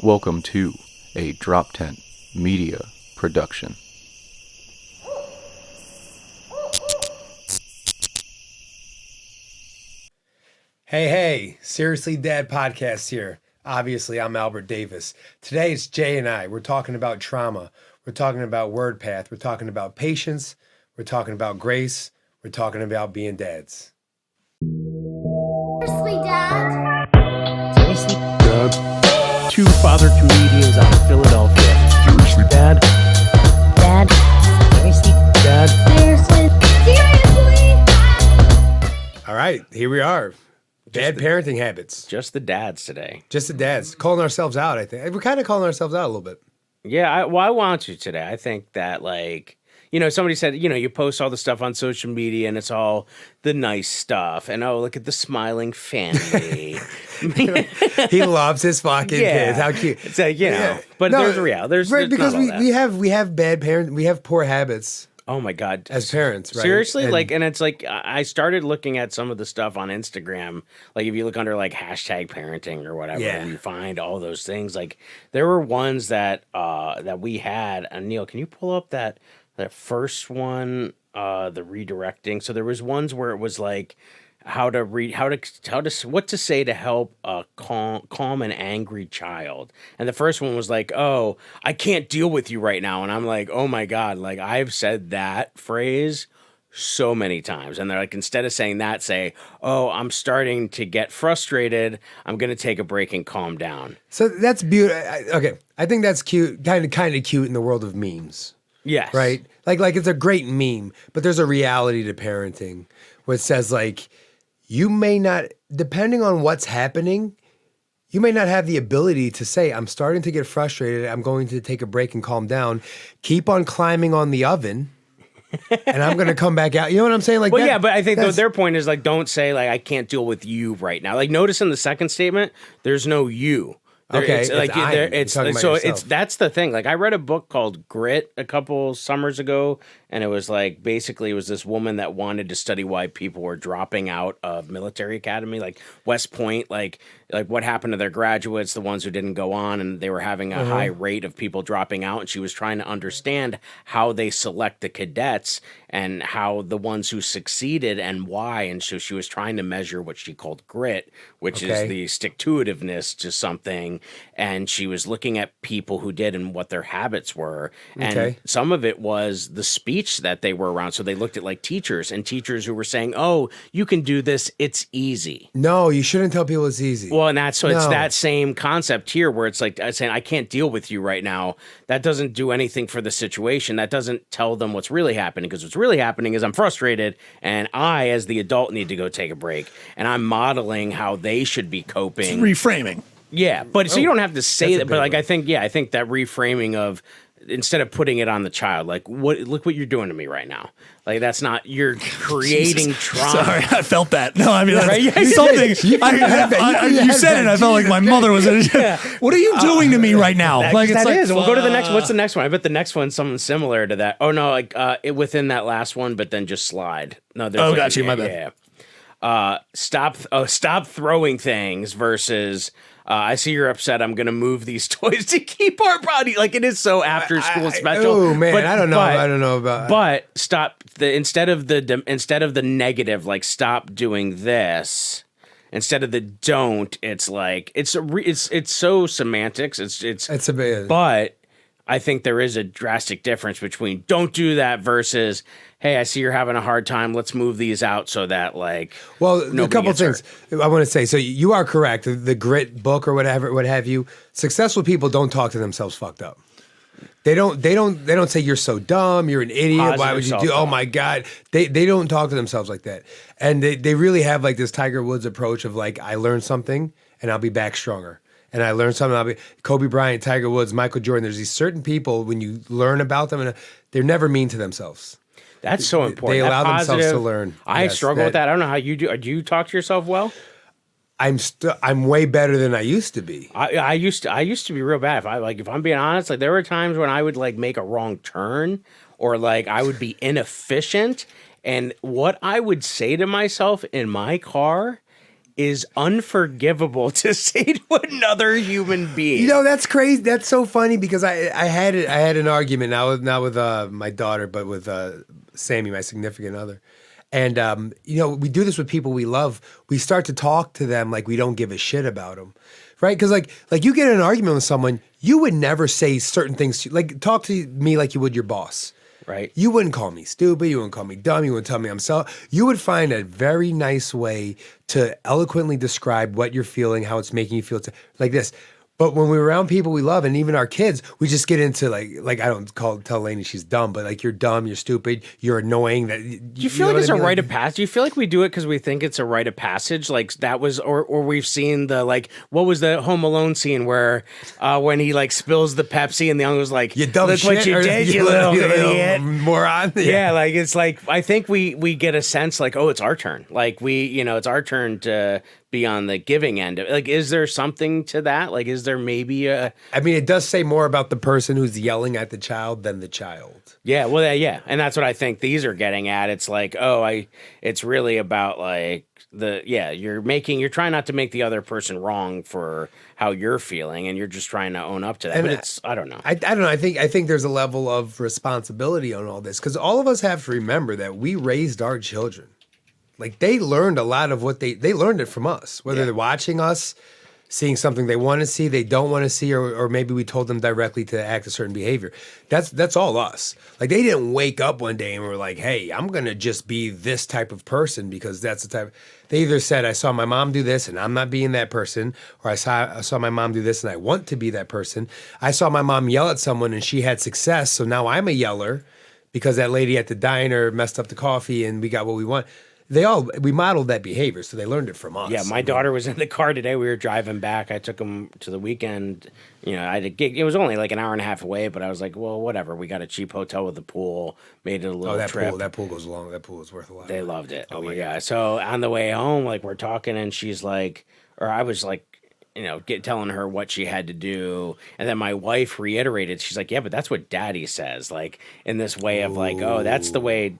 Welcome to a Drop Tent Media production. Hey, Seriously Dad podcast here. Obviously, I'm Albert Davis. Today it's Jay and I. We're talking about trauma. We're talking about WordPath. We're talking about patience. We're talking about grace. We're talking about being dads. Seriously, Dad? Seriously, Dad? Two father comedians out of Philadelphia. Seriously, Dad? Dad? Seriously? Dad? Seriously? Seriously? All right, here we are. Bad parenting habits. Just the dads today. Just the dads. Calling ourselves out, I think. We're kind of calling ourselves out a little bit. Yeah, I want to today. I think that, somebody said, you post all the stuff on social media and it's all the nice stuff. And, oh, look at the smiling family. He loves his fucking kids. How cute. It's like, but No, there's a reality. There's right, because not all that. we have bad parents. We have poor habits Oh, my God. as parents, right? Seriously? And- And it's like, I started looking at some of the stuff on Instagram. Like, if you look under, hashtag parenting or whatever, Yeah. you find all those things. Like, there were ones that we had. And Neil, can you pull up that first one, the redirecting? So there was ones where it was like, what to say to help a calm an angry child. And the first one was like, oh, I can't deal with you right now. And I'm like, oh my God, like I've said that phrase so many times. And they're like, instead of saying that, say, oh, I'm starting to get frustrated. I'm going to take a break and calm down. So that's beautiful. Okay, I think that's cute, kind of cute in the world of memes, Yes. right? Like it's a great meme, but there's a reality to parenting where it says like, you may not, depending on what's happening, you may not have the ability to say, I'm starting to get frustrated. I'm going to take a break and calm down. Keep on climbing on the oven. And I'm going to come back out. You know what I'm saying? Like, Well, yeah, but I think their point is like, don't say like, I can't deal with you right now. Like, notice in the second statement, there's no you. Okay, it's like I'm. You're talking about yourself. That's the thing. Like, I read a book called Grit a couple summers ago, and it was like basically it was this woman that wanted to study why people were dropping out of military academy, like West Point, like what happened to their graduates, the ones who didn't go on, and they were having a high rate of people dropping out, and she was trying to understand how they select the cadets and how the ones who succeeded and why, and so she was trying to measure what she called grit, which is the stick-to-itiveness to something, and she was looking at people who did and what their habits were, and some of it was the speech that they were around, so they looked at like teachers who were saying, oh, you can do this, it's easy. No, you shouldn't tell people it's easy. Well, and it's that same concept here where it's like saying, I can't deal with you right now. That doesn't do anything for the situation. That doesn't tell them what's really happening, because what's really happening is I'm frustrated and I, as the adult, need to go take a break. And I'm modeling how they should be coping. It's reframing. Yeah, but so you don't have to say that's a that. But big I think that reframing of, instead of putting it on the child, like, look what you're doing to me right now. Like, that's not, you're creating trauma. Sorry, I felt that. No, I mean, that's Right? Yeah, something. You You said it, I felt like my mother was in it. What are you doing to me right now? That is. We'll go to the next. What's the next one? I bet the next one's something similar to that. Oh no, within that last one, but then just slide. No, there's got you. My bad. Yeah. Stop throwing things versus. I see you're upset. I'm gonna move these toys to keep our body. Like, it is so after school special. Oh man, but, I don't know about. But stop instead of the negative. Like, stop doing this. Instead of the don't, it's like it's so semantics. It's a bit. But I think there is a drastic difference between don't do that versus, hey, I see you're having a hard time. Let's move these out so that Well, a nobody couple gets things I want to say. So you are correct. The Grit book or whatever, what have you. Successful people don't talk to themselves fucked up. They don't say you're so dumb, you're an idiot. Positive Why would you do? self-talk. Oh my God. They don't talk to themselves like that. And they really have like this Tiger Woods approach of like, I learned something and I'll be back stronger. And I learned something. I'll be Kobe Bryant, Tiger Woods, Michael Jordan. There's these certain people when you learn about them, and they're never mean to themselves. That's so important. They allow That themselves to positive- learn. I Yes, struggle with that. I don't know how you do. Do you talk to yourself well? I'm way better than I used to be. I used to be real bad. If I'm being honest, like there were times when I would like make a wrong turn or like I would be inefficient, and what I would say to myself in my car is unforgivable to say to another human being. You know, that's crazy. That's so funny because I had an argument not with my daughter, but with Sammy, my significant other. And you know, we do this with people we love. We start to talk to them like we don't give a shit about them, right? Because like you get in an argument with someone, you would never say certain things. Like talk to me like you would your boss. Right. You wouldn't call me stupid. You wouldn't call me dumb. You wouldn't tell me I'm so. You would find a very nice way to eloquently describe what you're feeling, how it's making you feel, like this. But when we're around people we love, and even our kids, we just get into like I don't tell Lainey she's dumb, but like you're dumb, you're stupid, you're annoying. That do you feel like it's a rite of passage? Do you feel like we do it because we think it's a rite of passage? Like that was, or we've seen the like what was the Home Alone scene where when he like spills the Pepsi and the uncle's like, you dumb look shit, what you did, you little idiot, moron. Yeah, like it's like I think we get a sense like, oh, it's our turn. Like it's our turn to be on the giving end. Like, is there something to that? Like, is there maybe a? I mean, it does say more about the person who's yelling at the child than the child. Yeah, well, yeah, and that's what I think these are getting at. It's like, it's really about like you're trying not to make the other person wrong for how you're feeling, and you're just trying to own up to that. And but it's, I don't know. I don't know. I think there's a level of responsibility on all this because all of us have to remember that we raised our children. Like they learned a lot of what they learned it from us, whether they're watching us, seeing something they want to see, they don't want to see, or maybe we told them directly to act a certain behavior. That's all us. Like they didn't wake up one day and were like, hey, I'm going to just be this type of person because that's the type. They either said, I saw my mom do this and I'm not being that person, or I saw my mom do this and I want to be that person. I saw my mom yell at someone and she had success, so now I'm a yeller because that lady at the diner messed up the coffee and we got what we want. We modeled that behavior, so they learned it from us. Yeah, my daughter was in the car today. We were driving back. I took them to the weekend. You know, I had a gig. It was only like an hour and a half away, but I was like, well, whatever. We got a cheap hotel with a pool, made it a little trip. That pool goes along. That pool is worth a lot. They loved it. Oh my God. So on the way home, like we're talking and she's like, or I was like, telling her what she had to do. And then my wife reiterated, she's like, yeah, but that's what daddy says. Like in this way of like, oh, that's the way,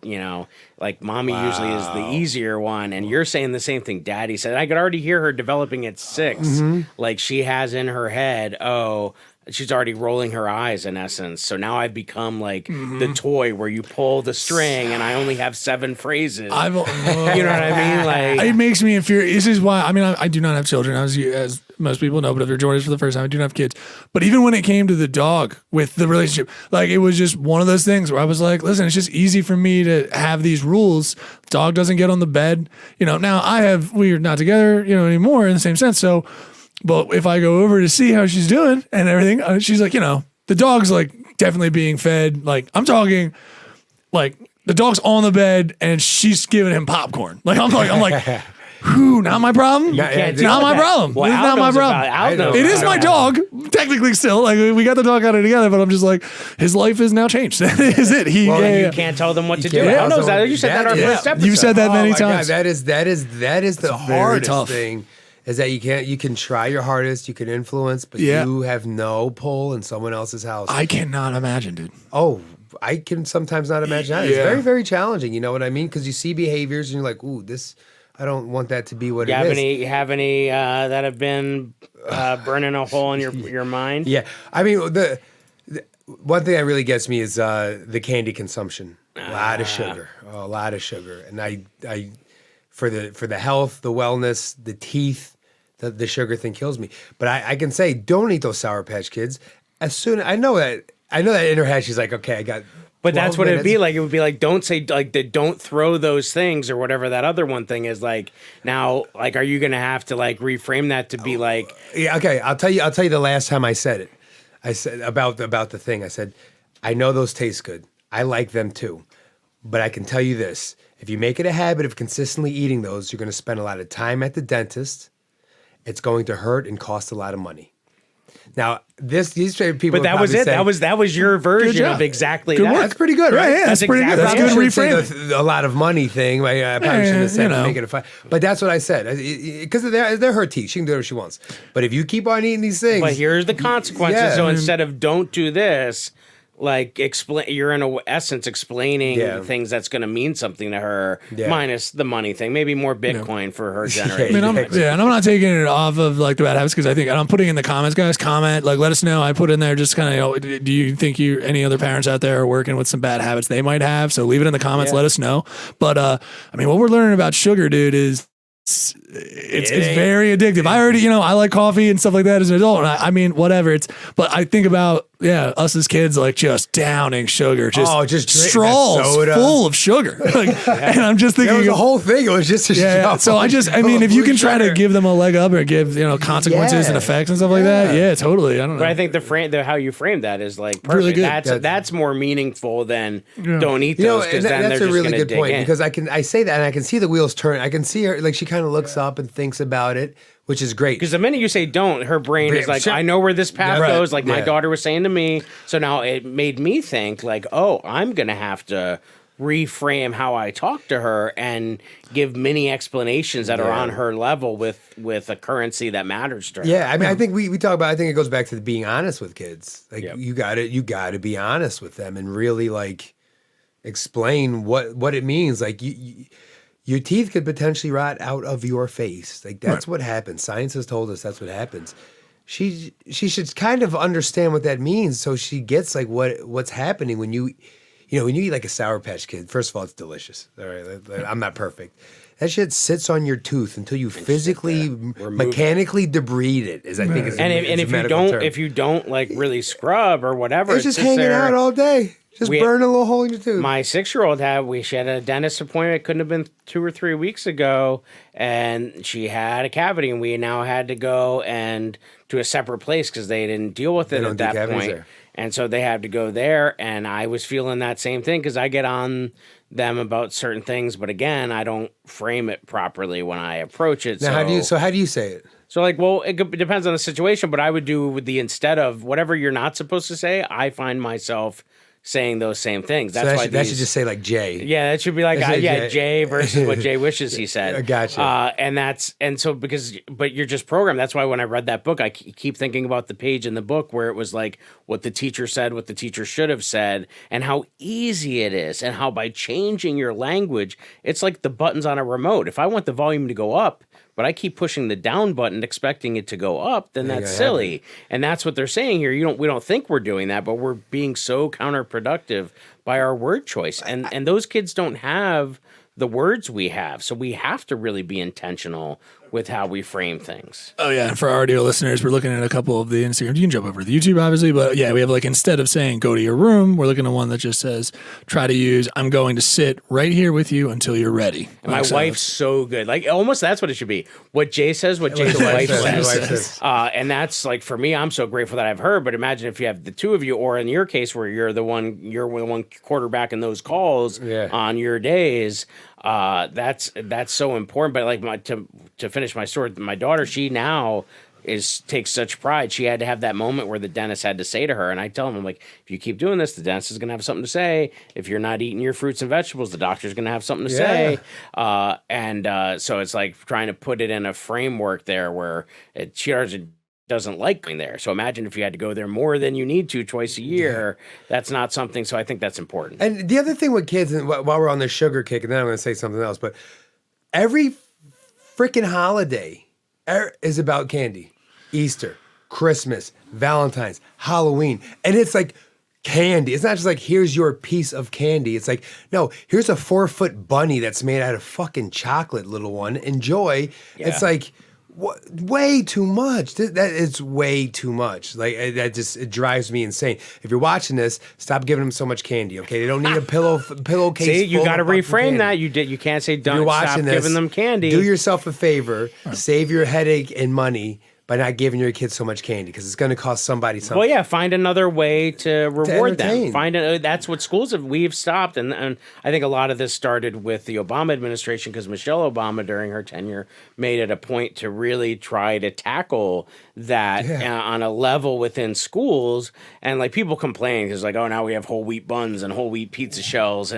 like mommy usually is the easier one. And you're saying the same thing daddy said. I could already hear her developing at 6. Mm-hmm. Like she has in her head, oh, she's already rolling her eyes in essence. So now I've become like the toy where you pull the string and I only have 7 phrases. You know what I mean? Like it makes me infuriated. This is why, I do not have children, as most people know, but if they're joining us for the first time, I do not have kids. But even when it came to the dog with the relationship, like it was just one of those things where I was like, listen, it's just easy for me to have these rules. Dog doesn't get on the bed. Now we're not together, anymore in the same sense. So, but if I go over to see how she's doing and everything, she's like, the dog's like definitely being fed. Like I'm talking like the dog's on the bed and she's giving him popcorn. Like I'm like, whew, not my problem. Not my problem. Well, it's not my problem. It is my dog, technically still. Like we got the dog out of together, but I'm just like, his life is now changed. That is it. You can't tell them what to do. Al knows that. You said that on our first episode. You've said that many times. God, that is the hardest thing. Is that you can try your hardest, you can influence, but you have no pull in someone else's house. I cannot imagine, dude. Oh, I can sometimes not imagine that. It's very, very challenging. You know what I mean? Because you see behaviors and you're like, ooh, I don't want that to be what it is. You have any that have been burning a hole in your mind? Yeah. I mean, the one thing that really gets me is the candy consumption. A lot of sugar. Oh, a lot of sugar. And I for the health, the wellness, the teeth, the sugar thing kills me. But I can say, don't eat those Sour Patch Kids. I know that in her head she's like, okay, I got. But that's what it'd be like. It would be like, don't say like don't throw those things or whatever that other one thing is. Like now, like, are you gonna have to like reframe that to be like? Yeah, okay. I'll tell you the last time I said it. I said about the thing. I said, I know those taste good. I like them too. But I can tell you this: if you make it a habit of consistently eating those, you're going to spend a lot of time at the dentist. It's going to hurt and cost a lot of money. Now, these people. But that was it. That was your version of exactly that. That's pretty good, right? Yeah, that's pretty good. That's good reframe. A lot of money thing. I probably shouldn't have said make it a fight. But that's what I said because they're her teeth. She can do whatever she wants. But if you keep on eating these things, but here's the consequences. So instead of don't do this, like you're in essence explaining Yeah. things that's going to mean something to her, Yeah. minus the money thing. Maybe more Bitcoin for her I generation. mean, and I'm not taking it off of like the bad habits because I think, and I'm putting in the comments, guys, comment, like, let us know. I put in there just kind of, do you think any other parents out there are working with some bad habits they might have? So leave it in the comments, let us know. But, I mean, what we're learning about sugar, dude, is it's very addictive. I already, I like coffee and stuff like that as an adult. And I mean, whatever. But I think about, us as kids, like just downing sugar, just just drink that straws soda. full of sugar. Like, and I'm just thinking, There was a whole thing. It was just a yeah. show. So I mean, if you can try to give them a leg up or give, consequences and Yeah. effects and stuff like that, yeah, totally. I don't know. But I think how you frame that is like perfect. Really good. That's more meaningful than don't eat You know, those because and then that's they're a just really going to good dig point in. because I say that and I can see the wheels turn. I can see her like she kind of looks up and thinks about it, which is great. Because the minute you say don't, her brain is like, Sure. I know where this path Yeah, right. goes. Like my Yeah. daughter was saying to me. So now it made me think like, oh, I'm going to have to reframe how I talk to her and give many explanations that are on her level with a currency that matters to her. Yeah, I mean, I think we talk about. I think it goes back to being honest with kids. Like Yep. you got to be honest with them and really like explain what it means. Like your teeth could potentially rot out of your face. Like that's what happens. Science has told us that's what happens. She should kind of understand what that means, so she gets like what's happening when you when you eat like a Sour Patch Kid. First of all, it's delicious. All right, I'm not perfect. That shit sits on your tooth until you physically, mechanically debride it. Is I think is And is a if you medical don't term. if you don't like really scrub or whatever, it's just sits hanging there. out all day, just burn a little hole in your tooth. My 6-year-old she had a dentist appointment. It couldn't have been 2 or 3 weeks ago, and she had a cavity, and we now had to go and to a separate place because they didn't deal with it don't at do that cavities point. there. And so they had to go there, and I was feeling that same thing because I get on them about certain things, but again, I don't frame it properly when I approach it. Now, how do you say it? So like, well, it depends on the situation, but I would do with the instead of whatever you're not supposed to say, I find myself saying those same things. That's So why that should just say like Jay. yeah, that should be like, That's it, yeah, Jay. Jay versus what Jay wishes he said. I gotcha. But you're just programmed. That's why when I read that book, I keep thinking about the page in the book where it was like what the teacher said, what the teacher should have said, and how easy it is, and how by changing your language, it's like the buttons on a remote. If I want the volume to go up, but I keep pushing the down button expecting it to go up, then that's silly. And that's what they're saying here. We don't think we're doing that, but we're being so counterproductive by our word choice. And those kids don't have the words we have. So we have to really be intentional with how we frame things. Oh yeah, and for our audio listeners, we're looking at a couple of the Instagram. You can jump over to the YouTube, obviously, but yeah, we have like instead of saying go to your room, we're looking at one that just says try to use I'm going to sit right here with you until you're ready. And my wife's so good. Like almost that's what it should be. What Jay says, what Jay's wife says. And that's like for me, I'm so grateful that I've heard. But imagine if you have the two of you, or in your case where you're the one quarterback in those calls on your days. That's so important. But like to finish my story, my daughter, she now takes such pride. She had to have that moment where the dentist had to say to her, and I tell him, I'm like, if you keep doing this, the dentist is going to have something to say. If you're not eating your fruits and vegetables, the doctor's going to have something to say. So it's like trying to put it in a framework there where she doesn't like going there. So imagine if you had to go there more than you need to twice a year. That's not something. So I think that's important. And the other thing with kids, and while we're on the sugar kick, and then I'm going to say something else, but every freaking holiday is about candy. Easter, Christmas, Valentine's, Halloween. And it's like candy. It's not just like, here's your piece of candy. It's like, no, here's a 4-foot bunny that's made out of fucking chocolate, little one. Enjoy. Yeah. It's like, way too much. That is way too much. Like it drives me insane. If you're watching this, stop giving them so much candy. Okay, they don't need a pillowcase. See, you got to reframe that. You You can't say don't stop giving them candy. Do yourself a favor. Save your headache and money by not giving your kids so much candy because it's going to cost somebody something. Well, yeah, find another way to reward them. entertain. That's what schools have. We've stopped, and I think a lot of this started with the Obama administration because Michelle Obama, during her tenure, made it a point to really try to tackle that on a level within schools. And like people complain because like, oh, now we have whole wheat buns and whole wheat pizza shells,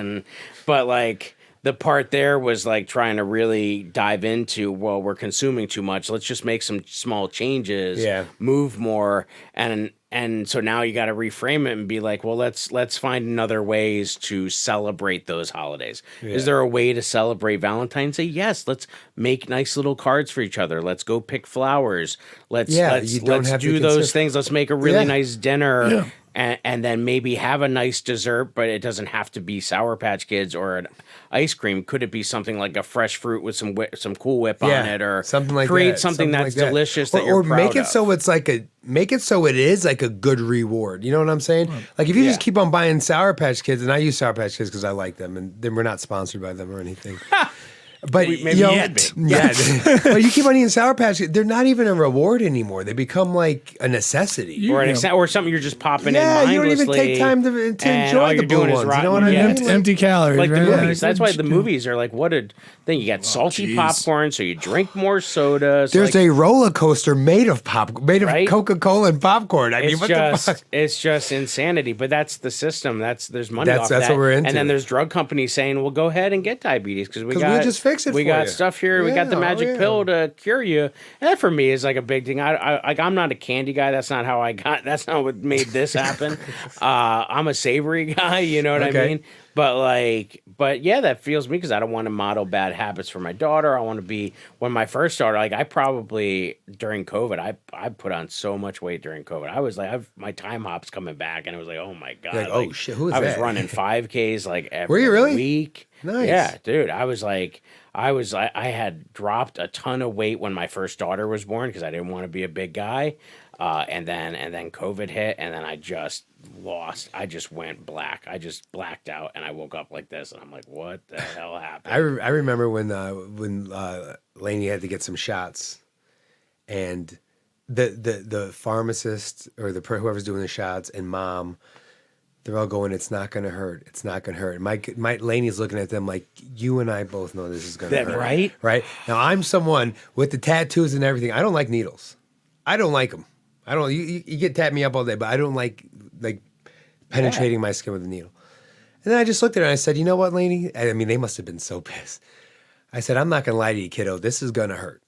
but like. The part there was like trying to really dive into, well, we're consuming too much. Let's just make some small changes, move more. And and so now you got to reframe it and be like, well, let's find other ways to celebrate those holidays. Is there a way to celebrate Valentine's Day? Yes, let's make nice little cards for each other. Let's go pick flowers. Let's you don't let's have to do those consider- things. Let's make a really Yeah. nice dinner. Yeah. And then maybe have a nice dessert, but it doesn't have to be Sour Patch Kids or an ice cream. Could it be something like a fresh fruit with some Cool Whip on it, or something like create that. something that's like that. delicious or, that you're or proud make it of. so it's like make it so it is like a good reward. You know what I'm saying? Like if you just keep on buying Sour Patch Kids, and I use Sour Patch Kids because I like them, and then we're not sponsored by them or anything. But maybe you know, yet. yeah, but you keep on eating Sour Patch Kids, they're not even a reward anymore. They become like a necessity. or or something you're just popping Yeah, in you don't mindlessly. even take time to and enjoy all the you're blue doing is ones. You rotten- know what I yeah. mean? Empty calories, Like the right? movies. That's why the movies are like, what a thing. You got salty geez. popcorn, so you drink more sodas. There's like, a roller coaster made of Right? Coca-Cola and popcorn. I mean, it's what the fuck? it's just insanity. But that's the system. There's money That's- off that's that. what we're into. And then there's drug companies saying, well, go ahead and get diabetes because we 'Cause got we'll just fix it We for got you. stuff here. We got the Yeah, magic yeah. pill to cure you. And that for me is like a big thing. I'm not a candy guy. That's not how I got. That's not what made this happen. I'm a savory guy. You know what I Okay. mean? But yeah, that feels me because I don't want to model bad habits for my daughter. I want to be when my first daughter. Like I probably during COVID, I put on so much weight during COVID. I was like, my time hop's coming back, and it was like, oh my god, Like, oh, shit, who is I was that? running 5Ks like every you really? week. Nice. Yeah, dude. I had dropped a ton of weight when my first daughter was born because I didn't want to be a big guy. And then COVID hit, and then I just lost. I just went black. I just blacked out, and I woke up like this, and I'm like, "What the hell happened?" I remember when Lainey had to get some shots, and the pharmacist or whoever's doing the shots and mom, they're all going, "It's not going to hurt. It's not going to hurt." My Lainey's looking at them like, "You and I both know this is going to That hurt." right? Right. Now I'm someone with the tattoos and everything. I don't like needles. I don't like them. I don't. You get tap me up all day, but I don't like penetrating my skin with a needle. And then I just looked at her and I said, "You know what, Lainey? I mean, they must have been so pissed." I said, "I'm not gonna lie to you, kiddo. This is gonna hurt.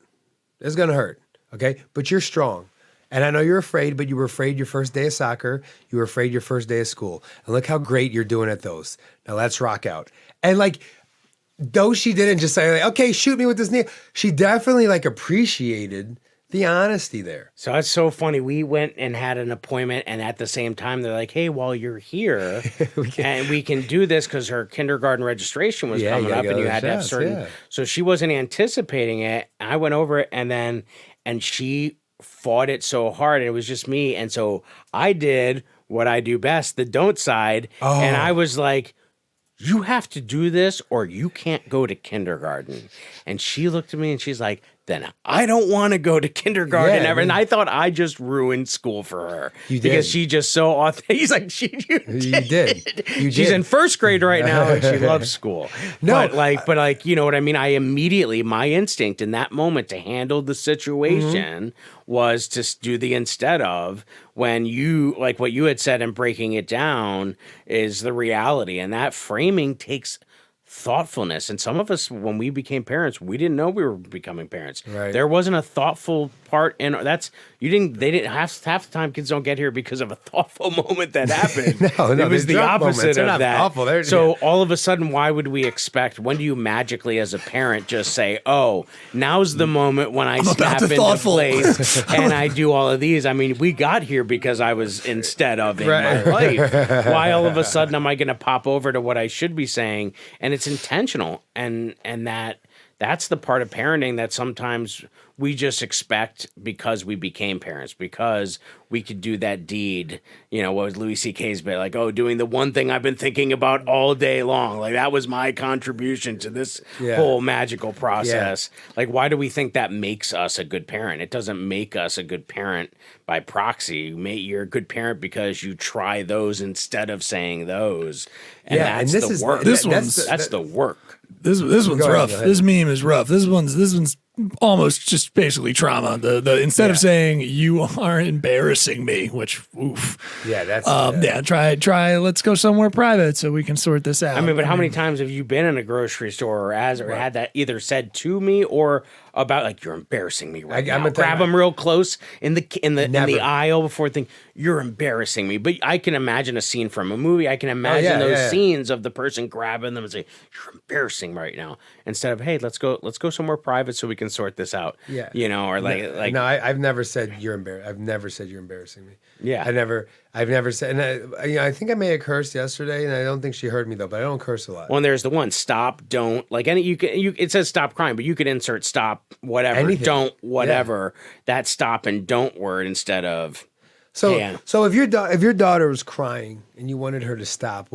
This is gonna hurt. Okay, but you're strong." And I know you're afraid, but you were afraid your first day of soccer. You were afraid your first day of school. And look how great you're doing at those. Now let's rock out. And like, though she didn't just say, like, okay, shoot me with this needle, she definitely like appreciated the honesty there. So it's so funny. We went and had an appointment, and at the same time, they're like, "Hey, while you're here, and we can do this because her kindergarten registration was Yeah, you coming gotta up, get and you those had to have shots, certain." yeah. So she wasn't anticipating it. I went over it, and she fought it so hard, and it was just me. And so I did what I do best, the don't side, and I was like, "You have to do this, or you can't go to kindergarten." And she looked at me, and she's like, "Then I don't want to go to kindergarten Yeah, ever." I And mean- I thought I just ruined school for her. You because did. she just so authentic. He's like, You did. You She's did. in first grade right now, and she loves school. No, but like, you know what I mean? My instinct in that moment to handle the situation was to do the instead of, when you, like what you had said and breaking it down is the reality. And that framing takes thoughtfulness. And some of us, when we became parents, we didn't know we were becoming parents. Right. There wasn't a thoughtful part in they didn't half the time kids don't get here because of a thoughtful moment that happened. No, it was they're the drunk opposite moments. They're of not that. thoughtful. They're- So all of a sudden, why would we expect, when do you magically as a parent just say, "Oh, now's the moment when I about snap to into thoughtful." place and I do all of these"? I mean, we got here because I was instead of in my life. Why all of a sudden am I going to pop over to what I should be saying? And it's intentional. And that's the part of parenting that sometimes we just expect because we became parents, because we could do that deed. You know, what was Louis C.K.'s bit, like, "Oh, doing the one thing I've been thinking about all day long. Like, that was my contribution to this whole magical process." Like, why do we think that makes us a good parent? It doesn't make us a good parent by proxy. You're a good parent because you try those instead of saying those. And Yeah, and that's this the is- work. this That's the work. This one's Go ahead, rough. go ahead. This meme is rough. This one's almost just basically trauma. The instead of saying "you are embarrassing me," which oof. Yeah, that's Try. Let's go somewhere private so we can sort this out. I mean, but how many times have you been in a grocery store or had that either said to me or about like you're embarrassing me right I'm now. gonna tell Grab you- them real close in the Never. aisle before think you're embarrassing me. But I can imagine a scene from a movie. I can imagine those yeah. scenes of the person grabbing them and say you're embarrassing me right now, instead of hey, let's go somewhere private so we can sort this out. Yeah. You know, or like no, I've never said you're embarrassed. I've never said you're embarrassing me. Yeah. I've never said, and I think I may have cursed yesterday, and I don't think she heard me though. But I don't curse a lot. Well, and there's the one stop, don't like any. It says stop crying, but you could insert stop, whatever, Anything. don't, whatever. That stop and don't word instead of. So, Yeah. so if your daughter was crying and you wanted her to stop,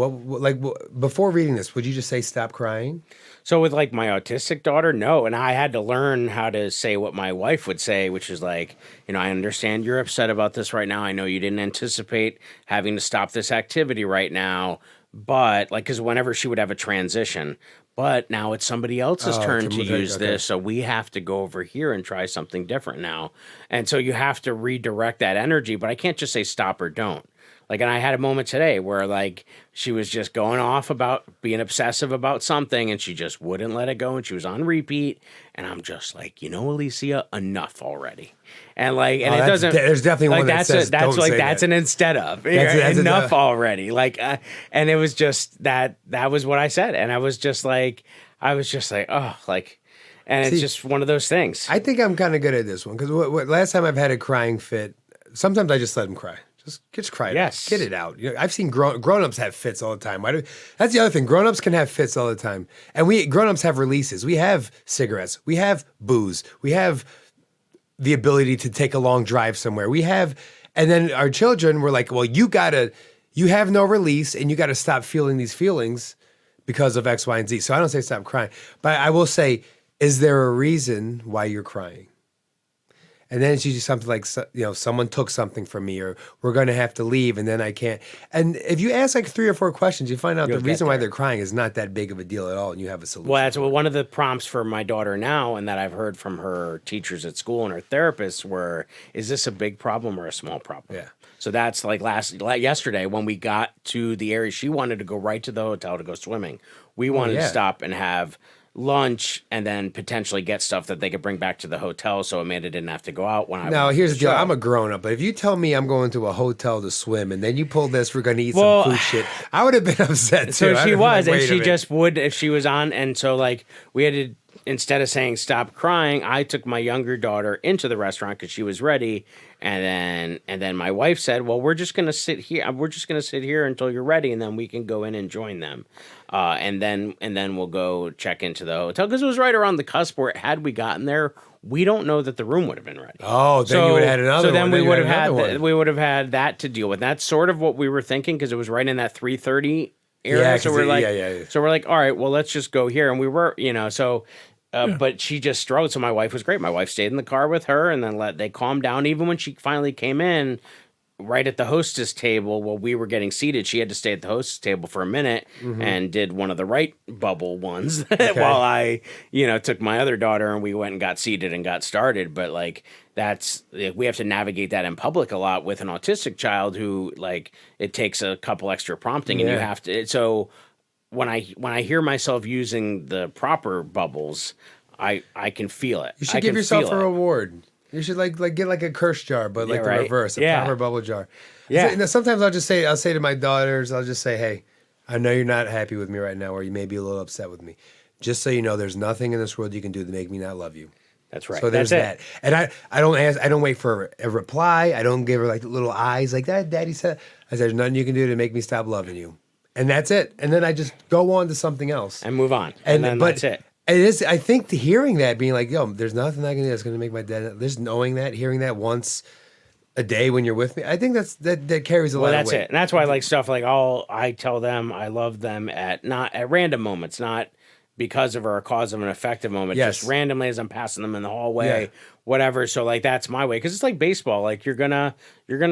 before reading this, would you just say stop crying? So with like my autistic daughter, no, and I had to learn how to say what my wife would say, which is like, I understand you're upset about this right now. I know you didn't anticipate having to stop this activity right now, but like, because whenever she would have a transition, but now it's somebody else's turn to use this, so we have to go over here and try something different now, and so you have to redirect that energy. But I can't just say stop or don't. Like, and I had a moment today where like she was just going off about being obsessive about something and she just wouldn't let it go and she was on repeat. And I'm just like, Alicia, enough already. And like, and it that's doesn't, there's definitely like one that says, that's "Don't like, say that's that." an instead of That's enough already. Like, and it was just that was what I said. And I was just like, oh, like, and it's just one of those things. I think I'm kind of good at this one because last time I've had a crying fit, sometimes I just let them cry. Just cry. Yes. Get it out. I've seen grown-ups have fits all the time. That's the other thing. Grown-ups can have fits all the time. And grown-ups have releases. We have cigarettes. We have booze. We have the ability to take a long drive somewhere. And then our children were like, well, you have no release and you got to stop feeling these feelings because of X, Y, and Z. So I don't say stop crying. But I will say, is there a reason why you're crying? And then it's usually something like, someone took something from me, or we're going to have to leave, and then I can't. And if you ask like 3 or 4 questions, you find out the reason why they're crying is not that big of a deal at all, and you have a solution. Well, that's one of the prompts for my daughter now, and that I've heard from her teachers at school and her therapists were, is this a big problem or a small problem? Yeah. So that's like yesterday when we got to the area, she wanted to go right to the hotel to go swimming. We wanted to stop and have lunch and then potentially get stuff that they could bring back to the hotel so Amanda didn't have to go out when I Now, watched here's the deal. show. I'm a grown up, but if you tell me I'm going to a hotel to swim and then you pull this, we're going to eat some food shit, I would have been upset too. So I'd she have been was, like, and "Wait a she minute." just would if she was on. And so, like, we had to, instead of saying stop crying, I took my younger daughter into the restaurant because she was ready. And then my wife said, well, we're just going to sit here. We're just going to sit here until you're ready, and then we can go in and join them. And then we'll go check into the hotel because it was right around the cusp where had we gotten there, we don't know that the room would have been ready. Oh, then you would have had another So then one. we you would had have had another one. we would have had that to deal with. That's sort of what we were thinking because it was right in that 3:30 area. Yeah, so 'cause we're it- like, yeah. so we're like, all right, well, let's just go here. And we were, so. But she just struggled. So my wife was great. My wife stayed in the car with her, and then they calmed down. Even when she finally came in, right at the hostess table, while we were getting seated, she had to stay at the hostess table for a minute and did one of the right bubble ones while I, took my other daughter and we went and got seated and got started. But like we have to navigate that in public a lot with an autistic child who like it takes a couple extra prompting and you have to. So when I hear myself using the proper bubbles, I can feel it. You should I give can yourself feel a it. reward. You should like get like a curse jar, but like Yeah, the right. reverse, a Yeah. proper bubble jar. Yeah. So, sometimes I'll say to my daughters, I'll just say, hey, I know you're not happy with me right now, or you may be a little upset with me. Just so you know, there's nothing in this world you can do to make me not love you. That's right. So there's That's that. And I don't wait for a reply. I don't give her like little eyes like that. Daddy said, I said, there's nothing you can do to make me stop loving you. And that's it. And then I just go on to something else. And move on. And then but that's it. It is. I think hearing that, being like, yo, there's nothing I can do that's going to make my dad. Just knowing that, hearing that once a day when you're with me, I think that carries a lot Well, of that's weight. it. And that's why like stuff like I tell them I love them not at random moments, not because of or a cause of an effective moment, Yes. just randomly as I'm passing them in the hallway, Yeah. whatever. So like that's my way because it's like baseball. Like you're gonna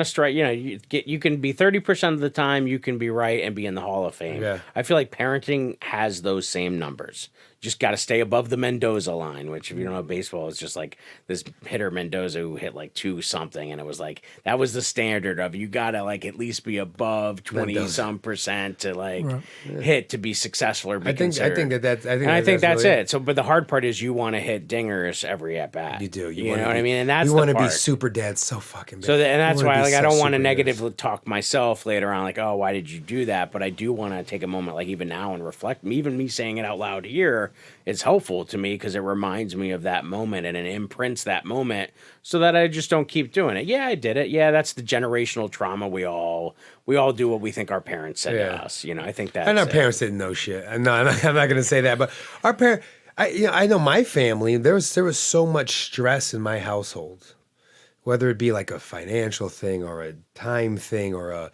strike. You can be 30% of the time you can be right and be in the Hall of Fame. Yeah. I feel like parenting has those same numbers. just got to stay above the Mendoza line, which if you don't know baseball, it's just like this hitter Mendoza who hit like 2 something, and it was like that was the standard of you got to like at least be above 20 some percent to like hit to be successful or be I think that's that's really it. So, but the hard part is you want to hit dingers every at bat. You do. You know what I mean? And that's you the want to be part. super dad so fucking bad. So and that's You wanna why be like I such don't want to super negatively talk myself later on like, oh, why did you do that? But I do want to take a moment like even now and reflect. Even me saying it out loud here is helpful to me because it reminds me of that moment and it imprints that moment so that I just don't keep doing it. Yeah, I did it. Yeah, that's the generational trauma we all do what we think our parents said to us. You know, I think that. And our parents didn't know shit. No, I'm not going to say that, but our parents. I know my family. There was so much stress in my household, whether it be like a financial thing or a time thing or a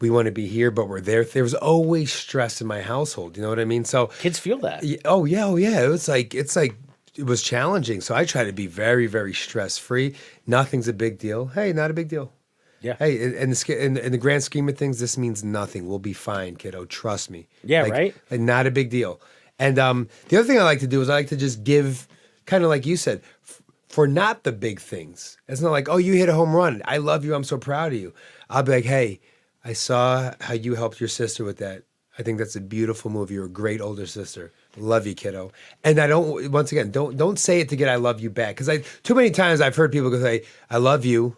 we want to be here but we're there. There was always stress in my household. You know what I mean? So kids feel that. Oh yeah. It was challenging. So I try to be very, very stress free. Nothing's a big deal. Hey, not a big deal. Yeah. Hey, in the grand scheme of things, this means nothing. We'll be fine, kiddo. Trust me. Yeah, right? Like, not a big deal. And the other thing I like to do is I like to just give, kind of like you said, for not the big things. It's not like, oh, you hit a home run. I love you. I'm so proud of you. I'll be like, hey, I saw how you helped your sister with that. I think that's a beautiful move. You're a great older sister. Love you, kiddo. And I don't, once again, don't say it to get I love you back. Because too many times I've heard people go say, I love you.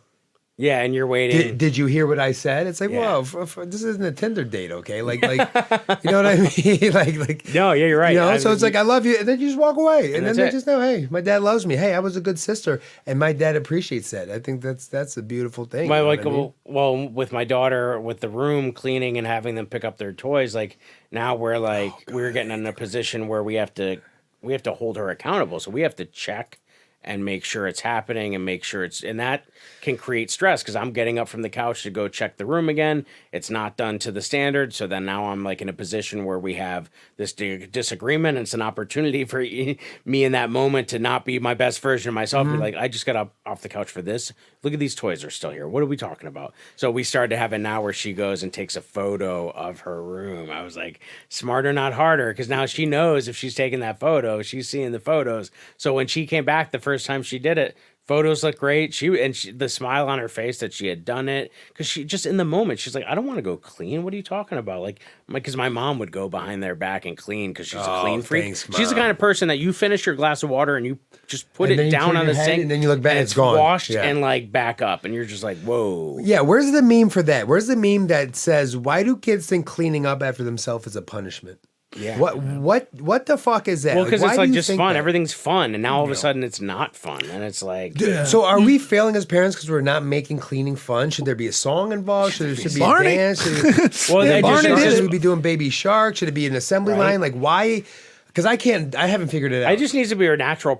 Yeah, and you're waiting. Did you hear what I said? It's like, Yeah. whoa, this isn't a Tinder date, okay? Like, you know what I mean? like. No, yeah, you're right. You know, I so mean, it's like I love you, and then you just walk away, and then that's they it. just know, hey, my dad loves me. Hey, I was a good sister, and my dad appreciates that. I think that's a beautiful thing. My you know like, what I mean? well, with my daughter, with the room cleaning and having them pick up their toys, like now we're like we're getting in a position where we have to hold her accountable. So we have to check and make sure it's happening and make sure and that can create stress because I'm getting up from the couch to go check the room again. It's not done to the standard. So then now I'm like in a position where we have this disagreement. And it's an opportunity for me in that moment to not be my best version of myself. Be like, I just got up off the couch for this. Look at these toys are still here. What are we talking about? So we started to have it now where she goes and takes a photo of her room. I was like, smarter, not harder. Because now she knows if she's taking that photo, she's seeing the photos. So when she came back the first time she did it, photos look great. The smile on her face that she had done it because she just in the moment she's like, I don't want to go clean. What are you talking about? Like, because my mom would go behind their back and clean because she's a clean freak. Thanks, she's the Mom. kind of person that you finish your glass of water and you just put And then it you down turn on your the head sink and then you look back, and it's gone. washed Yeah. and like back up and you're just like, whoa. Yeah, where's the meme for that? Where's the meme that says, "Why do kids think cleaning up after themselves is a punishment?" Yeah. What the fuck is that? Well, because why it's do like you just think fun. that? Everything's fun, and now all of a sudden it's not fun, and it's like, So are we failing as parents because we're not making cleaning fun? Should there be a song involved? Should there be Barney. a dance? Should, well, they Barney just, did should it. we be doing Baby Shark? Should it be an assembly Right. line? Like why? Because I haven't figured it out. I just needs to be a natural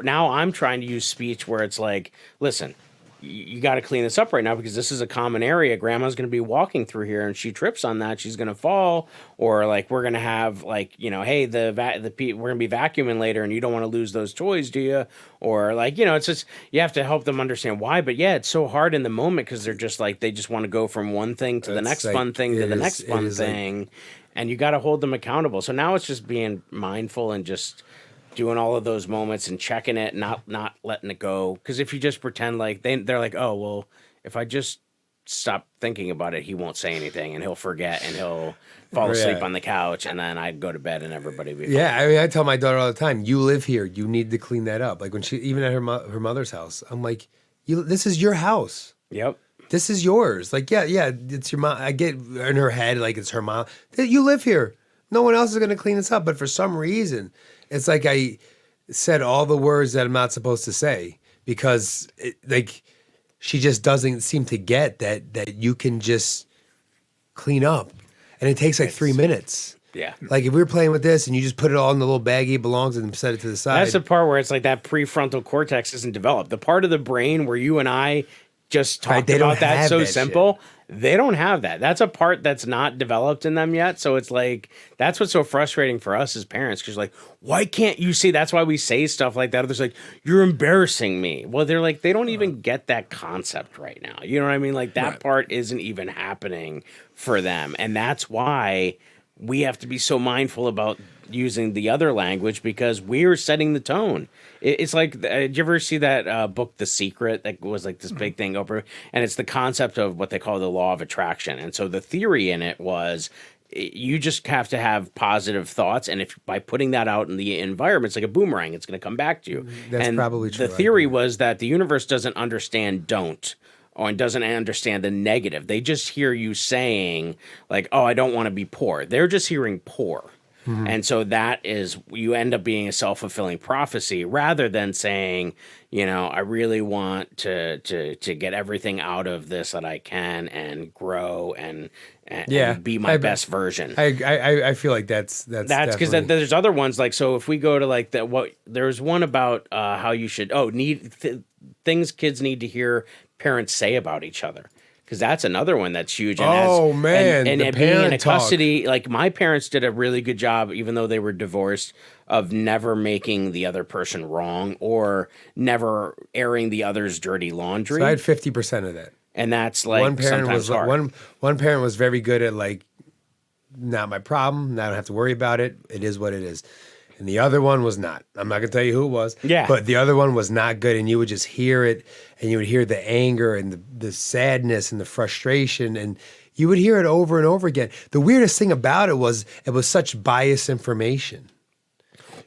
now I'm trying to use speech where it's like, listen, you got to clean this up right now because this is a common area. Grandma's going to be walking through here and she trips on that, she's going to fall. Or like we're going to have like, you know, hey, we're going to be vacuuming later and you don't want to lose those toys, do you? Or like, you know, it's just you have to help them understand why. But yeah, it's so hard in the moment because they're just like they just want to go from one thing to the It's next like, fun thing to it the is- next it fun is like- thing. And you got to hold them accountable. So now it's just being mindful and just doing all of those moments and checking it, not letting it go. Because if you just pretend like they're like, oh well, if I just stop thinking about it, he won't say anything and he'll forget and he'll fall asleep Yeah. on the couch and then I'd go to bed and everybody would be fine. Yeah, I mean, I tell my daughter all the time, you live here, you need to clean that up. Like when she, even at her mother's house, I'm like, this is your house. Yep. This is yours. Like, yeah, it's your mom. I get in her head like it's her mom. You live here. No one else is going to clean this up. But for some reason, it's like I said all the words that I'm not supposed to say because she just doesn't seem to get that you can just clean up. And it takes like 3 minutes. Yeah. Like if we were playing with this and you just put it all in the little baggie it belongs and set it to the side. That's the part where it's like that prefrontal cortex isn't developed. The part of the brain where you and I just Right, talked they don't about that have so that simple. They don't have that. That's a part that's not developed in them yet. So it's like, that's what's so frustrating for us as parents. Cause like, why can't you see? That's why we say stuff like that. Others like, you're embarrassing me. Well, they're like, they don't even get that concept right now. You know what I mean? Like that part isn't even happening for them. And that's why we have to be so mindful about using the other language because we're setting the tone. It's like, did you ever see that book, The Secret, that was like this big thing over, and it's the concept of what they call the law of attraction. And so the theory in it was you just have to have positive thoughts, and if by putting that out in the environment, it's like a boomerang, it's going to come back to you. That's and probably true. The theory was that the universe doesn't understand don't, or doesn't understand the negative. They just hear you saying like, oh, I don't want to be poor. They're just hearing poor. And so that is, you end up being a self-fulfilling prophecy rather than saying, you know, I really want to get everything out of this that I can and grow and be my best version. I feel like that's because definitely- there's other ones like, so if we go to like there's one about how you should things kids need to hear parents say about each other. Because that's another one that's huge. And the being in a parent talk. custody, like my parents did a really good job, even though they were divorced, of never making the other person wrong or never airing the other's dirty laundry. So I had 50% of that. And that's like One parent sometimes was hard. one parent was very good at like, not my problem. I don't have to worry about it. It is what it is. And the other one was not. I'm not gonna tell you who it was. Yeah. But the other one was not good, and you would just hear it, and you would hear the anger and the sadness and the frustration, and you would hear it over and over again. The weirdest thing about it was such biased information.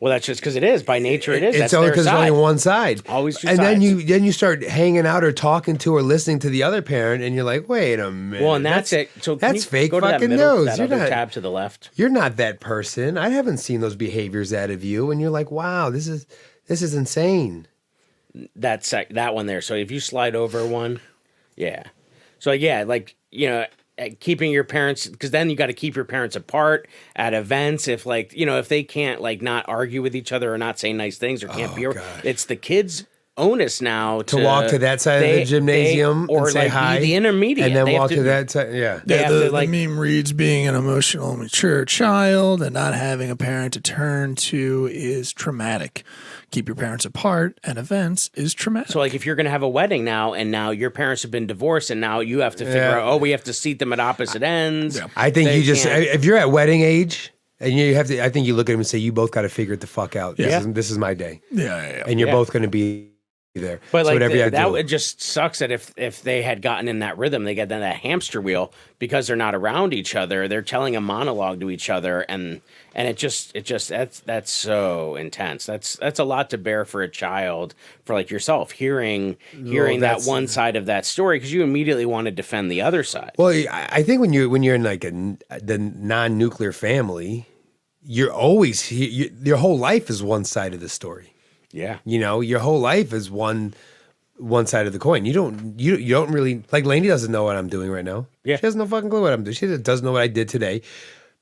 Well, that's just because it is. By nature, it is. It's That's only their because there's side. only one side. Always two and sides. then you start hanging out or talking to or listening to the other parent, and you're like, wait a minute. Well, and that's it. So can that's you fake go to that fucking middle, news. that You're other not, tab to the left. you're not that person. I haven't seen those behaviors out of you, and you're like, wow, this is insane. That one there. So if you slide over one, yeah. So yeah, like, you know, keeping your parents, because then you got to keep your parents apart at events. If like, you know, if they can't like not argue with each other or not say nice things or can't be, it's the kids' onus now To walk to that side of the gymnasium or and say like hi, be the intermediate, and then They have walk to that side. Yeah. They have the, to, like- the meme reads, being an emotional, mature child and not having a parent to turn to is traumatic. Keep your parents apart at events is traumatic. So like if you're going to have a wedding now and now your parents have been divorced and now you have to figure Yeah. out, we have to seat them at opposite ends. I think They you just, can't- if you're at wedding age, and you have to, I think you look at them and say, you both got to figure it the fuck out. Yeah. This is my day. yeah. And you're Yeah. both going to be there. But so like whatever you have to that do. it just sucks that if they had gotten in that rhythm, they get in that hamster wheel because they're not around each other. They're telling a monologue to each other, and it just that's so intense. That's a lot to bear for a child, for like yourself, hearing that that's- one side of that story because you immediately want to defend the other side. Well, I think when you're in like the non-nuclear family, you're always your whole life is one side of the story. Yeah. You know, your whole life is one side of the coin. You don't really, like, Lainey doesn't know what I'm doing right now. Yeah. She has no fucking clue what I'm doing. She doesn't know what I did today.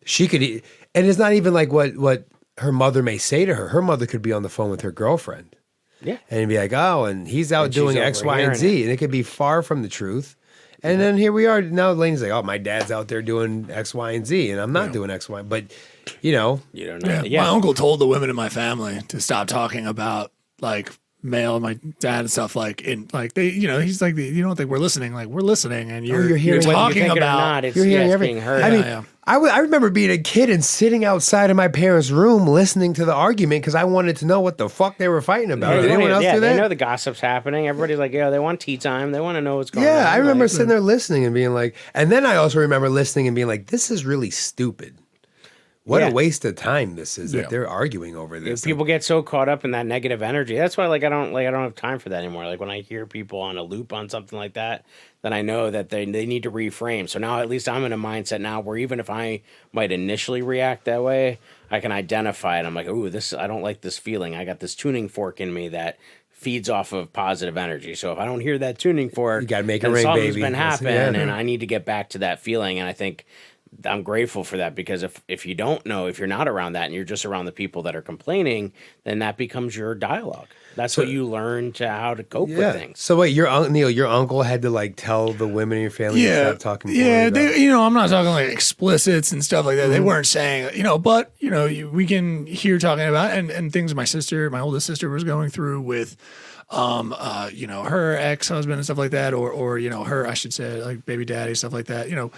She could, and it's not even like what her mother may say to her. Her mother could be on the phone with her girlfriend Yeah. and be like, oh, and he's out And she's doing X, Y, and overhearing Z. And it could be far from the truth. And then here we are. Now Lainey's like, oh, my dad's out there doing X, Y, and Z. And I'm not doing X, Y. But, you know, You don't know. My uncle told the women in my family to stop talking about like male, my dad and stuff, like in like they, you know, he's like, you don't think we're listening? Like we're listening, and you're you're hearing- Whether you talking think it or about. not, it's, you're hearing it's everything. being heard. I mean, Yeah. I remember being a kid and sitting outside of my parents' room listening to the argument because I wanted to know what the fuck they were fighting about. Did anyone else do They know that? the gossip's happening. Everybody's like, yeah, they want tea time. They want to know what's going on. Yeah, I remember Like, sitting there listening and being like, and then I also remember listening and being like, this is really stupid. What Yeah. a waste of time this is Yeah. that they're arguing over this. people get so caught up in that negative energy. That's why I don't have time for that anymore. Like when I hear people on a loop on something like that, then I know that they need to reframe. So now at least I'm in a mindset now where even if I might initially react that way, I can identify it. I'm like, ooh, I don't like this feeling. I got this tuning fork in me that feeds off of positive energy. So if I don't hear that tuning fork, You gotta make it then ring, something's baby. been That's- happening, yeah. and I need to get back to that feeling. And I think I'm grateful for that because if you don't know, if you're not around that and you're just around the people that are complaining, then that becomes your dialogue. That's what you learn to how to cope with things. So wait, Neil, your uncle had to like tell the women in your family to stop talking. Yeah, poorly about- they, you know, I'm not talking like explicits and stuff like that. Mm-hmm. They weren't saying, you know, but you know, we can hear talking about and things my oldest sister was going through with, you know, her ex-husband and stuff like that, or you know, her, I should say, like baby daddy, stuff like that. You know,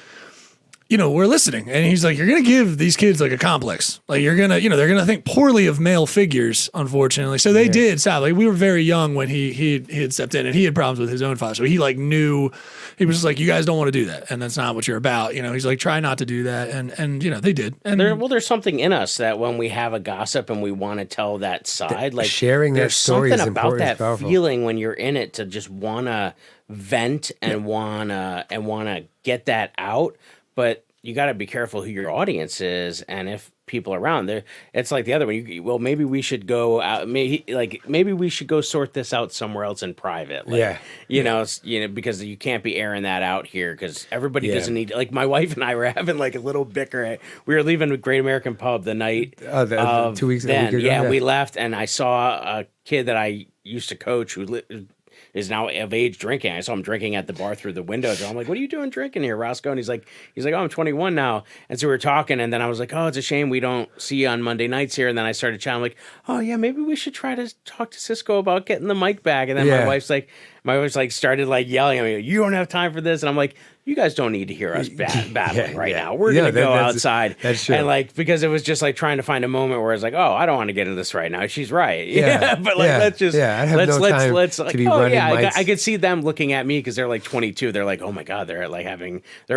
we're listening. And he's like, you're going to give these kids like a complex. Like you're going to, they're going to think poorly of male figures, unfortunately. So they did, sadly. We were very young when he had stepped in, and he had problems with his own father. So he like knew, he was just like, you guys don't want to do that. And that's not what you're about. He's like, try not to do that. And they did. And there's something in us that when we have a gossip and we want to tell that side, like sharing that there's story something is about important, that it's powerful. feeling when you're in it to just want to vent and wanna get that out. But you got to be careful who your audience is, and if people around there, it's like the other one. Well, maybe we should go out. Maybe we should go sort this out somewhere else in private. Like, because you can't be airing that out here because everybody doesn't need. Like my wife and I were having like a little bicker. We were leaving the Great American Pub the night of 2 weeks. then. ago, Yeah, we left, and I saw a kid that I used to coach who is now of age drinking. I saw him drinking at the bar through the window. So I'm like, what are you doing drinking here, Roscoe? And he's like, oh, I'm 21 now. And so we were talking, and then I was like, oh, it's a shame we don't see you on Monday nights here. And then I started chatting, I'm like, oh yeah, maybe we should try to talk to Cisco about getting the mic back. And then my wife's like started like yelling at me, you don't have time for this. And I'm like, you guys don't need to hear us battling right now. We're going to go outside. That's true. And like, because it was just like trying to find a moment where it's like, oh, I don't want to get into this right now. She's right. Yeah. But like, I have no time let's to be running mics. I could see them looking at me because they're like 22. They're like, oh my God, they're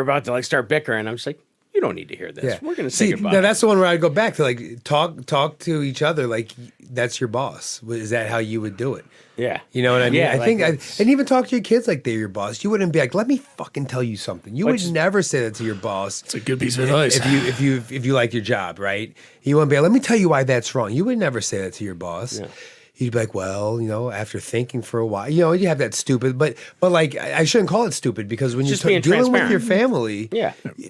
about to like start bickering. I'm just like, you don't need to hear this. We're going to say goodbye. Now that's the one where I go back to like talk to each other like that's your boss. Is that how you would do it? Yeah. You know what I mean? Yeah, I think, and even talk to your kids like they're your boss. You wouldn't be like, let me fucking tell you something. You would never say that to your boss. It's a good piece of advice. If you like your job, right? You wouldn't be like, let me tell you why that's wrong. You would never say that to your boss. Yeah. You'd be like, well, after thinking for a while, you have that stupid, but like, I shouldn't call it stupid because when you're dealing with your family,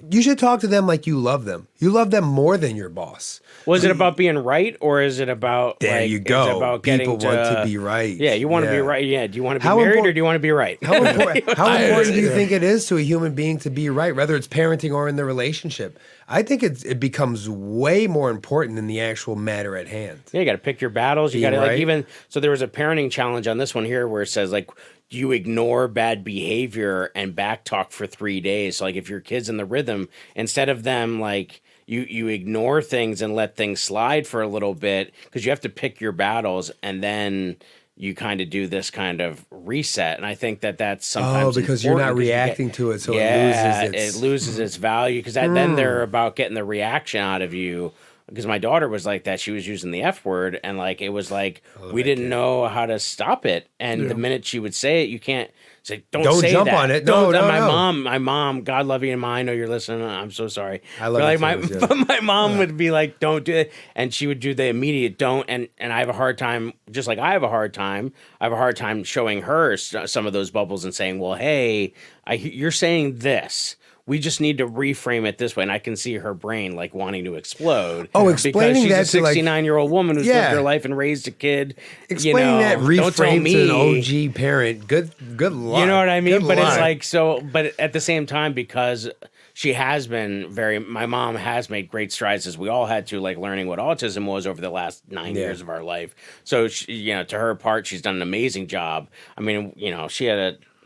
you should talk to them like you love them. You love them more than your boss. Was it about being right, or is it about there you go? Is it about People getting want to be right. Yeah, you want to be right. Yeah, do you want to be married or do you want to be right? How important do you think it is to a human being to be right, whether it's parenting or in the relationship? I think it becomes way more important than the actual matter at hand. Yeah, you got to pick your battles. You got to like even. So there was a parenting challenge on this one here where it says like, do you ignore bad behavior and back talk for 3 days? So like if your kid's in the rhythm, instead of them like. You ignore things and let things slide for a little bit because you have to pick your battles and then you kind of do this kind of reset. And I think that's sometimes because you're not reacting to it, so it loses its value because then they're about getting the reaction out of you. Because my daughter was like that. She was using the F word and like it was like we didn't know how to stop it. And the minute she would say it, you can't say don't say jump that. on it. No, My mom, God love you, and I know you're listening. I'm so sorry. I love you like my mom would be like, don't do it, and she would do the immediate don't. And I have a hard time, just like I have a hard time showing her some of those bubbles and saying, well, hey, you're saying this. We just need to reframe it this way. And I can see her brain like wanting to explode. Oh, explaining because she's that a 69-year-old woman who's lived her life and raised a kid. Explaining that reframe to an OG parent. Good luck. You know what I mean? Good But luck. it's like so. But at the same time, because she has been my mom has made great strides as we all had to, like learning what autism was over the last 9 years of our life. So she, to her part, she's done an amazing job. I mean,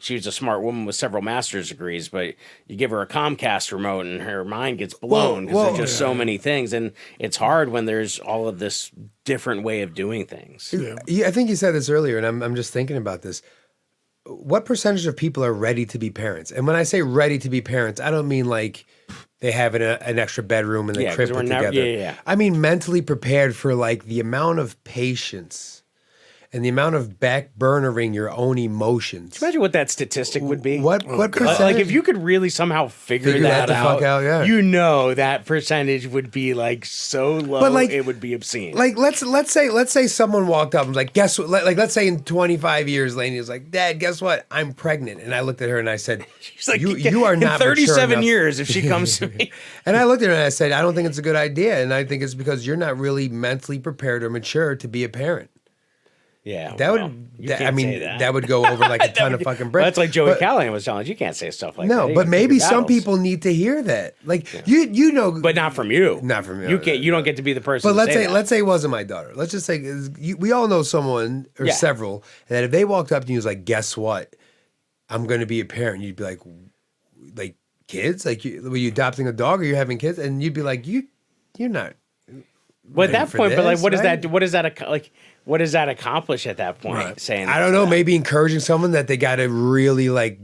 she was a smart woman with several master's degrees, but you give her a Comcast remote and her mind gets blown because there's just so many things. And it's hard when there's all of this different way of doing things. Yeah, I think you said this earlier, and I'm just thinking about this. What percentage of people are ready to be parents? And when I say ready to be parents, I don't mean like they have an extra bedroom and the crib put together. I mean mentally prepared for like the amount of patience and the amount of back-burnering your own emotions. Can you imagine what that statistic would be? What percentage? Like if you could really somehow figure that out, that percentage would be like so low, but like, it would be obscene. Like let's say someone walked up and was like, guess what? Like let's say in 25 years, Lainey was like, Dad, guess what? I'm pregnant. And I looked at her and I said, she's like, you are not in 37 enough. years if she comes to me. And I looked at her and I said, I don't think it's a good idea. And I think it's because you're not really mentally prepared or mature to be a parent. Yeah, that would go over like a ton of fucking bricks. That's like Joey Callahan was telling us. You can't say stuff like that. No, but maybe some people need to hear that. Like but not from you. Not from you. You don't get to be the person. But let's say it wasn't my daughter. Let's just say we all know someone or several that if they walked up to you and was like, "Guess what? I'm going to be a parent." You'd be like, kids? Like, were you adopting a dog or you having kids? And you'd be like, you're not. Well, at ready that for point, but like, this, what does right? that? What does that like? What does that accomplish at that point? Right. Saying I don't know. Maybe encouraging someone that they got to really like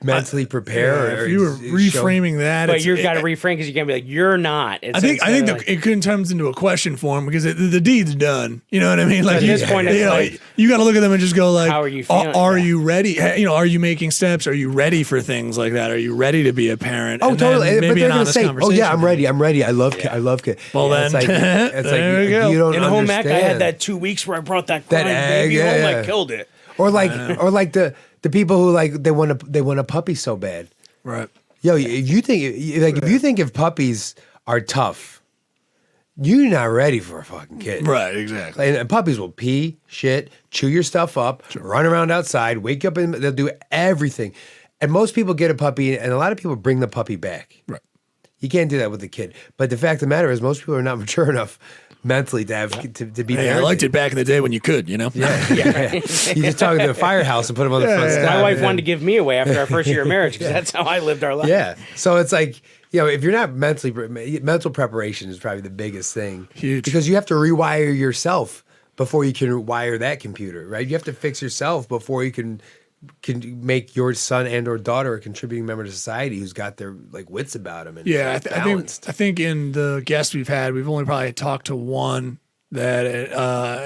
mentally prepare. Yeah, or if you were show- reframing that, but it's- you got to it- reframe because you can't be like, you're not. It's I think instead that of like- it could turns into a question for him because the deed's done. You know what I mean? Like At this point, it's you know, like, you got to look at them and just go like, how are you feeling? Are Yeah. you ready? You know, are you making steps? Are you ready for things like that? Are you ready to be a parent? Oh, And then totally. But Maybe they're an gonna honest say, "Oh conversation. yeah, I'm ready. I'm ready. I love kids." Well, it's then, like, it's there like we go. you don't in home ec, I had understand. that 2 weeks where I brought that That crying egg, baby yeah, home. yeah. I killed it. Or like the people who like they want a puppy so bad. Right. Yo, if you think if puppies are tough, you're not ready for a fucking kid. Right. Exactly. And puppies will pee, shit, chew your stuff up, run around outside, wake up, and they'll do everything. And most people get a puppy, and a lot of people bring the puppy back. Right. You can't do that with a kid. But the fact of the matter is, most people are not mature enough mentally to have to be. Hey, I liked it back in the day when you could. You know. Yeah. You just talk to the firehouse and put them on the front step. My wife and wanted to then- give me away after our first year of marriage because that's how I lived our life. Yeah. So it's like, if you're not mental preparation is probably the biggest thing. Huge. Because you have to rewire yourself before you can wire that computer, right? You have to fix yourself before you can make your son and or daughter a contributing member to society who's got their like wits about them and Yeah, balanced. I think in the guests we've had, we've only probably talked to one that,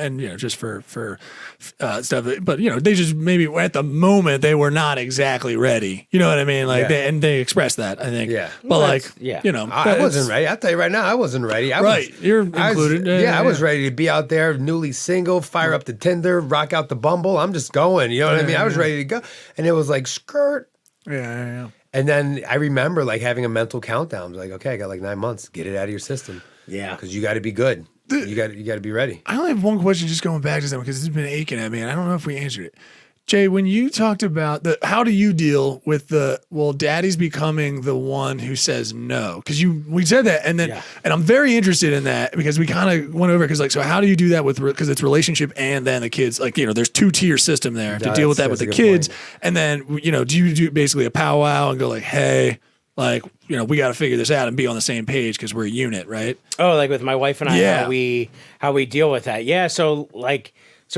and just for stuff. But they just maybe at the moment they were not exactly ready. You know what I mean? Like Yeah. they expressed that. I think. Yeah. But Well, like, that's- yeah. I wasn't ready. I'll tell you right now, I wasn't ready. Right, you're I was- included. Yeah, I was Yeah. ready to be out there, newly single, fire up the Tinder, rock out the Bumble. I'm just going. You know what I mean? I was ready to go, and it was like skirt. Yeah. And then I remember like having a mental countdown. I was like, okay, I got like 9 months. Get it out of your system. Yeah. Because you got to be good. You got to be ready. I only have one question just going back to them because it's been aching at me and I don't know if we answered it. Jay, when you talked about how do you deal with daddy's becoming the one who says no? Because we said that and then, and I'm very interested in that because we kind of went over because so how do you do that because it's relationship and then the kids, there's 2-tier system there to deal with that with the that's a good kids. point. And then, do you do basically a powwow and go like, hey, we got to figure this out and be on the same page because we're a unit, right? Oh, like with my wife and I, Yeah. how we deal with that. Yeah. So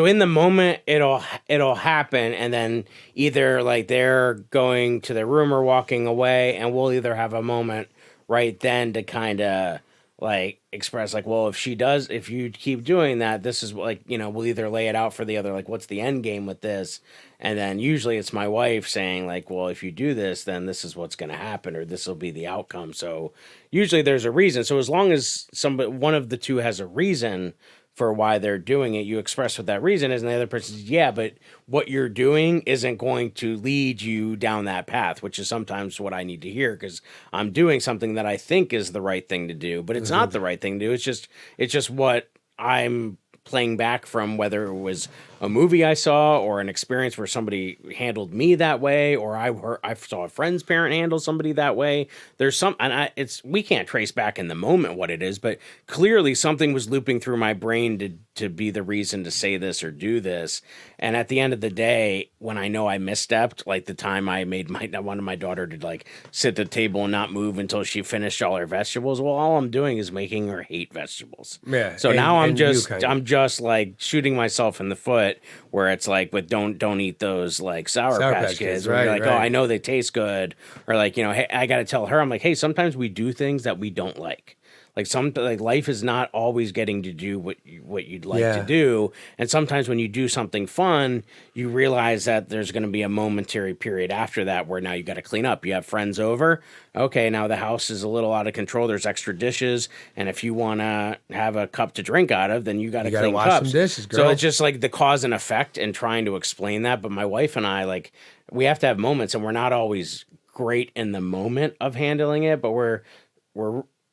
in the moment it'll happen, and then either like they're going to their room or walking away, and we'll either have a moment right then to kind of like express like, well, if you keep doing that, this is like, we'll either lay it out for the other, like, what's the end game with this? And then usually it's my wife saying like, well, if you do this, then this is what's going to happen, or this will be the outcome. So usually there's a reason. So as long as one of the two has a reason for why they're doing it, you express what that reason is, and the other person says, yeah, but what you're doing isn't going to lead you down that path, which is sometimes what I need to hear because I'm doing something that I think is the right thing to do, but it's not the right thing to do. It's just what I'm playing back from, whether it was a movie I saw or an experience where somebody handled me that way, or I saw a friend's parent handle somebody that way. There's some, and we can't trace back in the moment what it is, but clearly something was looping through my brain to be the reason to say this or do this. And at the end of the day, when I know I misstepped, like the time I wanted my daughter to like sit at the table and not move until she finished all her vegetables. Well, all I'm doing is making her hate vegetables. Yeah. So and- now and you kind of- I'm just like shooting myself in the foot where it's like, but don't eat those like Sour Patch Kids. Where you're right, like, oh, right. I know they taste good. Or like, hey, I got to tell her, I'm like, hey, sometimes we do things that we don't like. Like life is not always getting to do what you'd like to do, and sometimes when you do something fun, you realize that there's going to be a momentary period after that where now you got to clean up. You have friends over, okay, now the house is a little out of control. There's extra dishes, and if you want to have a cup to drink out of, then you got to clean wash cups. some dishes, So girl. it's just like the cause and effect, and trying to explain that. But my wife and I, we have to have moments, and we're not always great in the moment of handling it, but we're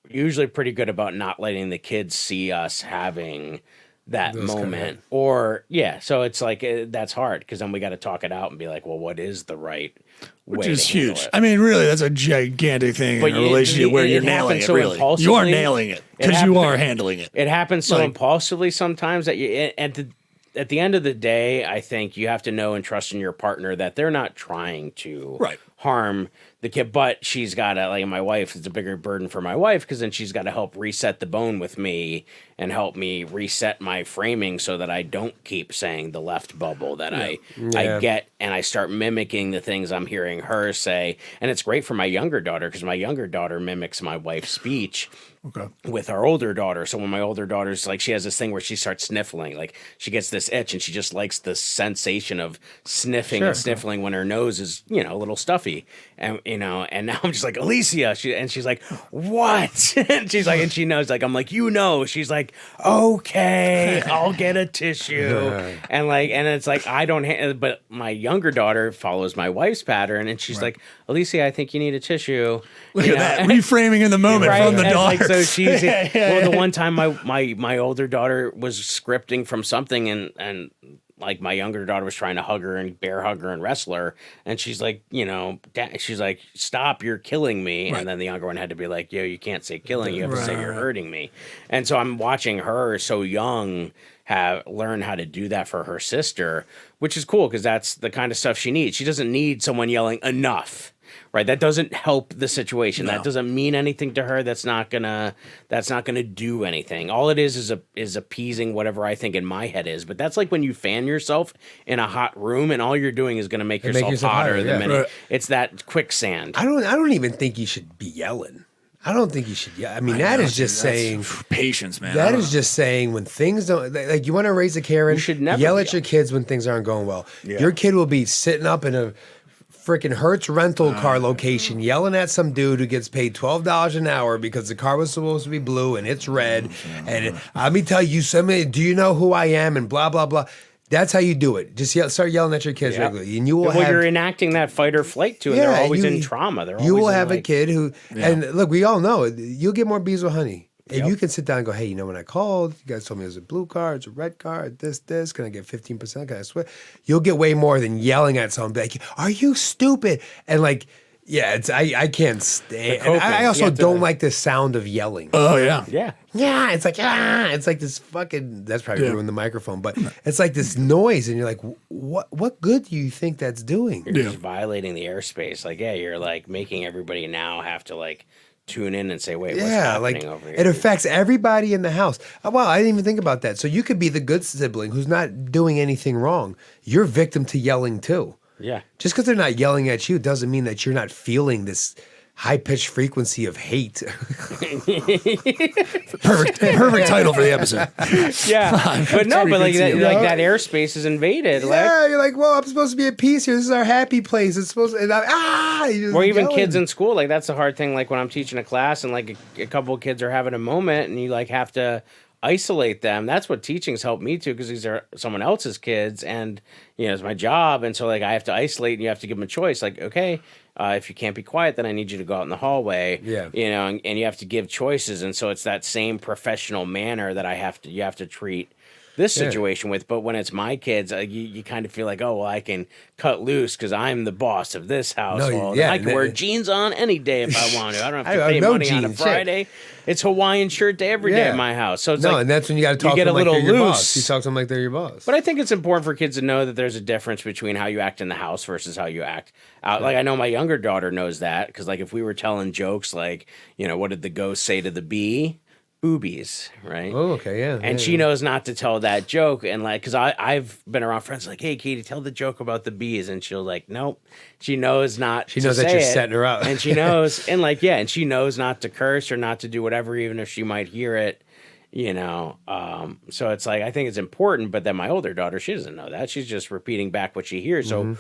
usually pretty good about not letting the kids see us having that moment. Or so it's like that's hard because then we got to talk it out and be like, well, what is the right way Which is to handle huge. it? I mean, really, that's a gigantic thing But in a relationship where you're nailing happens it. so Really, you are impulsively. nailing it It because you happen- are handling it. It happens so Like- impulsively sometimes that at the end of the day, I think you have to know and trust in your partner that they're not trying to harm the kid, but she's got to, like my wife, it's a bigger burden for my wife because then she's got to help reset the bone with me and help me reset my framing so that I don't keep saying the left bubble that I get and I start mimicking the things I'm hearing her say. And it's great for my younger daughter because my younger daughter mimics my wife's speech. With our older daughter. So when my older daughter's like, she has this thing where she starts sniffling, like she gets this itch and she just likes the sensation of sniffing and sniffling when her nose is, you know, a little stuffy. And, you know, and now I'm just like, Alicia, she's like, what? And she's like, and she knows, like, I'm like, you know, she's like, okay, I'll get a tissue. And like, and it's like, I don't, but my younger daughter follows my wife's pattern and she's like, Alicia, I think you need a tissue. Look at that, reframing in the moment from the daughter. So she's well. The one time my older daughter was scripting from something, and like my younger daughter was trying to hug her and bear hug her and wrestle her, and she's like, you know, she's like, stop, you're killing me. And then the younger one had to be like, yo, you can't say killing, you have to say you're hurting me. And so I'm watching her so young learn how to do that for her sister, which is cool because that's the kind of stuff she needs. She doesn't need someone yelling enough. Right, that doesn't help the situation. No. That doesn't mean anything to her. That's not gonna do anything. All it is appeasing whatever I think in my head is. But that's like when you fan yourself in a hot room, and all you're doing is gonna make yourself hotter the minute. It's that quicksand. I don't even think you should be yelling. I don't think you should yell. I mean, that is just saying patience, man. That is just saying when things don't, like, you want to raise a Karen, you should never yell at your kids when things aren't going well. Yeah. Your kid will be sitting up in a freaking Hertz rental car location yelling at some dude who gets paid $12 an hour because the car was supposed to be blue and it's red. And let me tell you something, do you know who I am? And blah, blah, blah. That's how you do it. Just start yelling at your kids regularly. And you will you're enacting that fight or flight too, and they're always in trauma. You will have a kid who, and look, we all know, you'll get more bees with honey. If you can sit down and go, hey, you know, when I called, you guys told me it was a blue card, it's a red card, this, can I get 15%? Can I swear? You'll get way more than yelling at someone, be like, are you stupid? And like, yeah, it's I can't stand. And I also don't like the sound of yelling. Oh yeah, yeah. It's like it's like this fucking. That's probably ruined the microphone, but it's like this noise, and you're like, what good do you think that's doing? You're just violating the airspace. Like, you're like making everybody now have to like tune in and say, wait, what's happening over here? It affects everybody in the house. Oh, wow, I didn't even think about that. So you could be the good sibling who's not doing anything wrong. You're victim to yelling too. Yeah. Just because they're not yelling at you doesn't mean that you're not feeling this high-pitched frequency of hate. perfect title for the episode. Yeah, but no, but like that airspace is invaded. Yeah, you're like, well, I'm supposed to be at peace here. This is our happy place. It's supposed to, or even kids in school. Like that's the hard thing. Like when I'm teaching a class and like a couple of kids are having a moment, and you like have to isolate them. That's what teaching's helped me too, because these are someone else's kids, and you know it's my job, and so like I have to isolate, and you have to give them a choice. Like, okay, if you can't be quiet, then I need you to go out in the hallway. Yeah, you know, and you have to give choices, and so it's that same professional manner that you have to treat this situation with. But when it's my kids, you kind of feel like, oh well, I can cut loose because I'm the boss of this household. I can wear jeans on any day if I want to. I don't have to pay money on a Friday. It's Hawaiian shirt day every day at my house. So it's and that's when you got to talk to them like they're your boss. You talk to them like they're your boss. But I think it's important for kids to know that there's a difference between how you act in the house versus how you act out. Like I know my younger daughter knows that because like if we were telling jokes like, you know, what did the ghost say to the bee? Boobies, right? Oh, okay, yeah. And she knows not to tell that joke. And like, because I've been around friends like, hey, Katie, tell the joke about the bees. And she'll like, nope. She knows not She knows that you're setting her up. And she knows, and like, and she knows not to curse or not to do whatever, even if she might hear it, you know. So it's like, I think it's important. But then my older daughter, she doesn't know that. She's just repeating back what she hears. So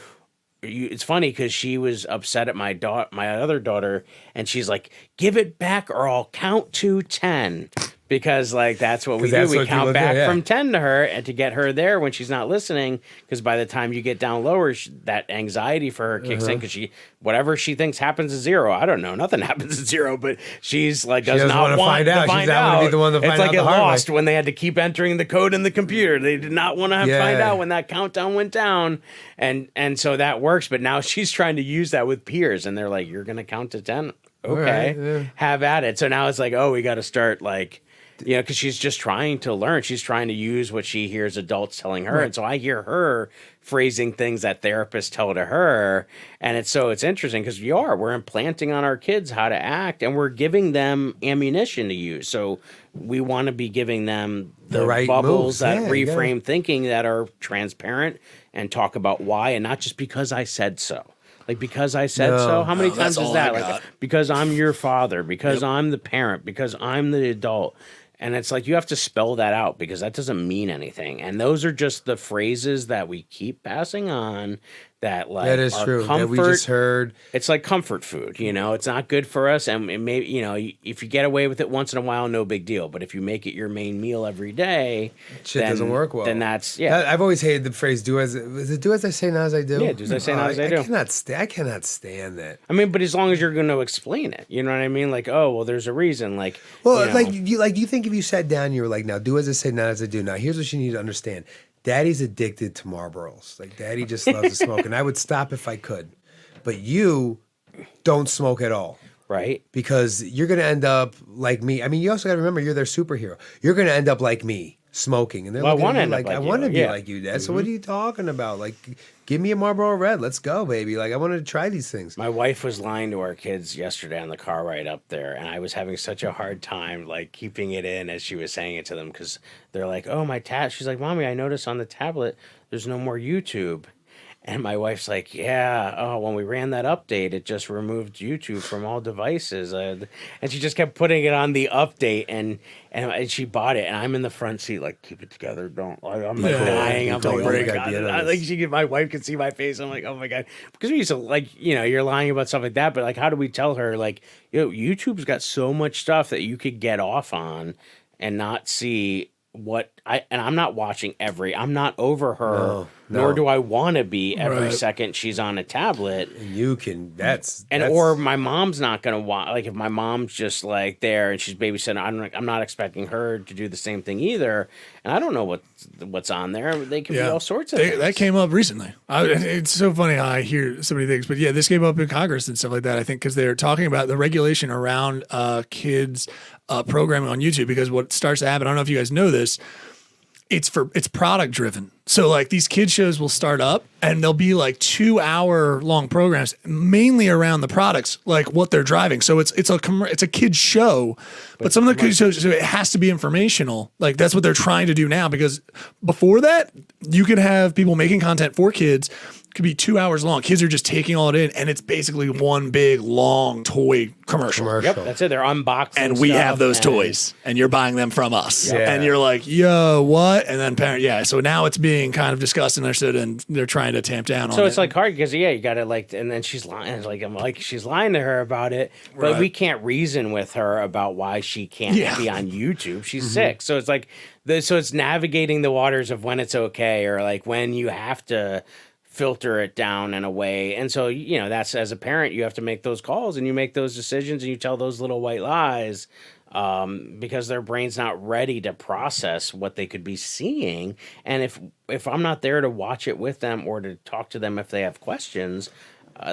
it's funny because she was upset at my other daughter, and she's like, give it back or I'll count to 10. Because like that's what we do. We count back from 10 to her and to get her there when she's not listening. Because by the time you get down lower, that anxiety for her kicks in. Because whatever she thinks happens at 0. I don't know. Nothing happens at 0. But she's like does not want to find out. She's not going to be the one to find out. It's like it lost when they had to keep entering the code in the computer. They did not want to find out when that countdown went down. And so that works. But now she's trying to use that with peers, and they're like, "You're going to count to 10." Okay, have at it. So now it's like, oh, we got to start like you know, because she's just trying to learn. She's trying to use what she hears adults telling her. And so I hear her phrasing things that therapists tell to her. And it's interesting because we're implanting on our kids how to act, and we're giving them ammunition to use. So we want to be giving them the right bubbles moves. that Yeah, reframe thinking, that are transparent and talk about why, and not just because I said so. Like, because I said so. How many times that's is all that? I Like, got. because I'm your father, because I'm the parent, because I'm the adult. And it's like, you have to spell that out, because that doesn't mean anything. And those are just the phrases that we keep passing on that, like, That is are true. comfort. That we just heard. It's like comfort food, you know. It's not good for us, and it may, you know, if you get away with it once in a while, no big deal. But if you make it your main meal every day, Shit then, doesn't work well. Then that's I've always hated the phrase "do as I say, not as I do." Yeah, do as I say, not as I do. I cannot stand that. I mean, but as long as you're going to explain it, you know what I mean? Like, oh, well, there's a reason. Like, Well, you know. you think if you sat down, you were like, "Now do as I say, not as I do." Now here's what you need to understand: Daddy's addicted to Marlboros. Like, Daddy just loves to smoke, and I would stop if I could, but you don't smoke at all. Right? Because you're going to end up like me. I mean, you also got to remember, you're their superhero. You're going to end up like me, smoking. And they're Well, I looking wanna at end you up like I you. want to be Yeah. like you, Dad. So what are you talking about? Like, give me a Marlboro Red. Let's go, baby. Like, I want to try these things. My wife was lying to our kids yesterday on the car ride up there, and I was having such a hard time, like, keeping it in as she was saying it to them, because they're like, oh, my tab. She's like, Mommy, I noticed on the tablet there's no more YouTube. And my wife's like, yeah, oh, when we ran that update, it just removed YouTube from all devices. And she just kept putting it on the update, and she bought it. And I'm in the front seat, like, keep it together. Don't. I'm like dying. I'm Don't like, break oh my it. God. I, like, my wife can see my face. I'm like, oh my God. Because we used to, like, you know, you're lying about stuff like that. But, like, how do we tell her, like, YouTube's got so much stuff that you could get off on and not see I'm not watching I'm not over her, nor do I want to be every second she's on a tablet. And you can, Or my mom's not going to watch, like, if my mom's just like there and she's babysitting, I'm not expecting her to do the same thing either. And I don't know what's on there. They can be all sorts of things. That came up recently. It's so funny how I hear so many things, but yeah, this came up in Congress and stuff like that. I think because they're talking about the regulation around kids programming on YouTube. Because what starts to happen, I don't know if you guys know this, it's product driven. So like these kid shows will start up and they'll be like 2-hour long programs, mainly around the products, like what they're driving. So it's a kid show, but some of the kid shows, so it has to be informational. Like that's what they're trying to do now, because before that you could have people making content for kids. Could be 2 hours long. Kids are just taking all it in, and it's basically one big long toy commercial. Yep, that's it. They're unboxing, and we stuff, have those and toys, and you're buying them from us. Yeah. And you're like, yo, what? And then so now it's being kind of discussed and understood, and they're trying to tamp down on it. So it's like hard because you got to like, and then she's lying. Like I'm like, she's lying to her about it, but we can't reason with her about why she can't be on YouTube. She's sick, so it's like, so it's navigating the waters of when it's okay, or like when you have to filter it down in a way. And so, you know, that's, as a parent, you have to make those calls and you make those decisions and you tell those little white lies because their brain's not ready to process what they could be seeing. And if I'm not there to watch it with them or to talk to them if they have questions,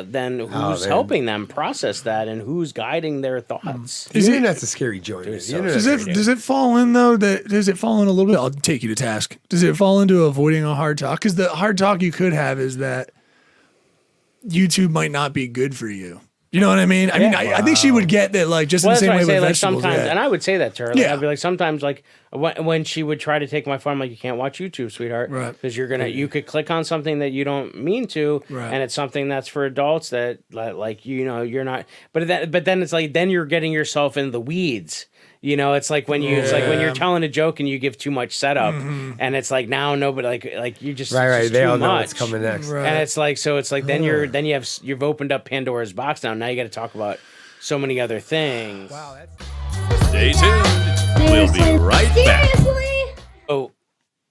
then who's helping them process that and who's guiding their thoughts? The internet's a scary joint. Does it fall in though? Does it fall in a little bit? I'll take you to task. Does it fall into avoiding a hard talk? Because the hard talk you could have is that YouTube might not be good for you. You know what I mean? I think she would get that, like, just in the same way with vegetables. Sometimes, and I would say that to her. Like, I'd be like, sometimes, like, when she would try to take my phone, I'm like, you can't watch YouTube, sweetheart, because you could click on something that you don't mean to, and it's something that's for adults that, like, you know, you're not. But then it's like, then you're getting yourself in the weeds. You know, it's like when it's like when you're telling a joke and you give too much setup, and it's like now nobody like you just right. They all know much. what's coming next, and it's like then you've opened up Pandora's box now. Now you got to talk about so many other things. Wow, Stay tuned. We'll be right back. Seriously?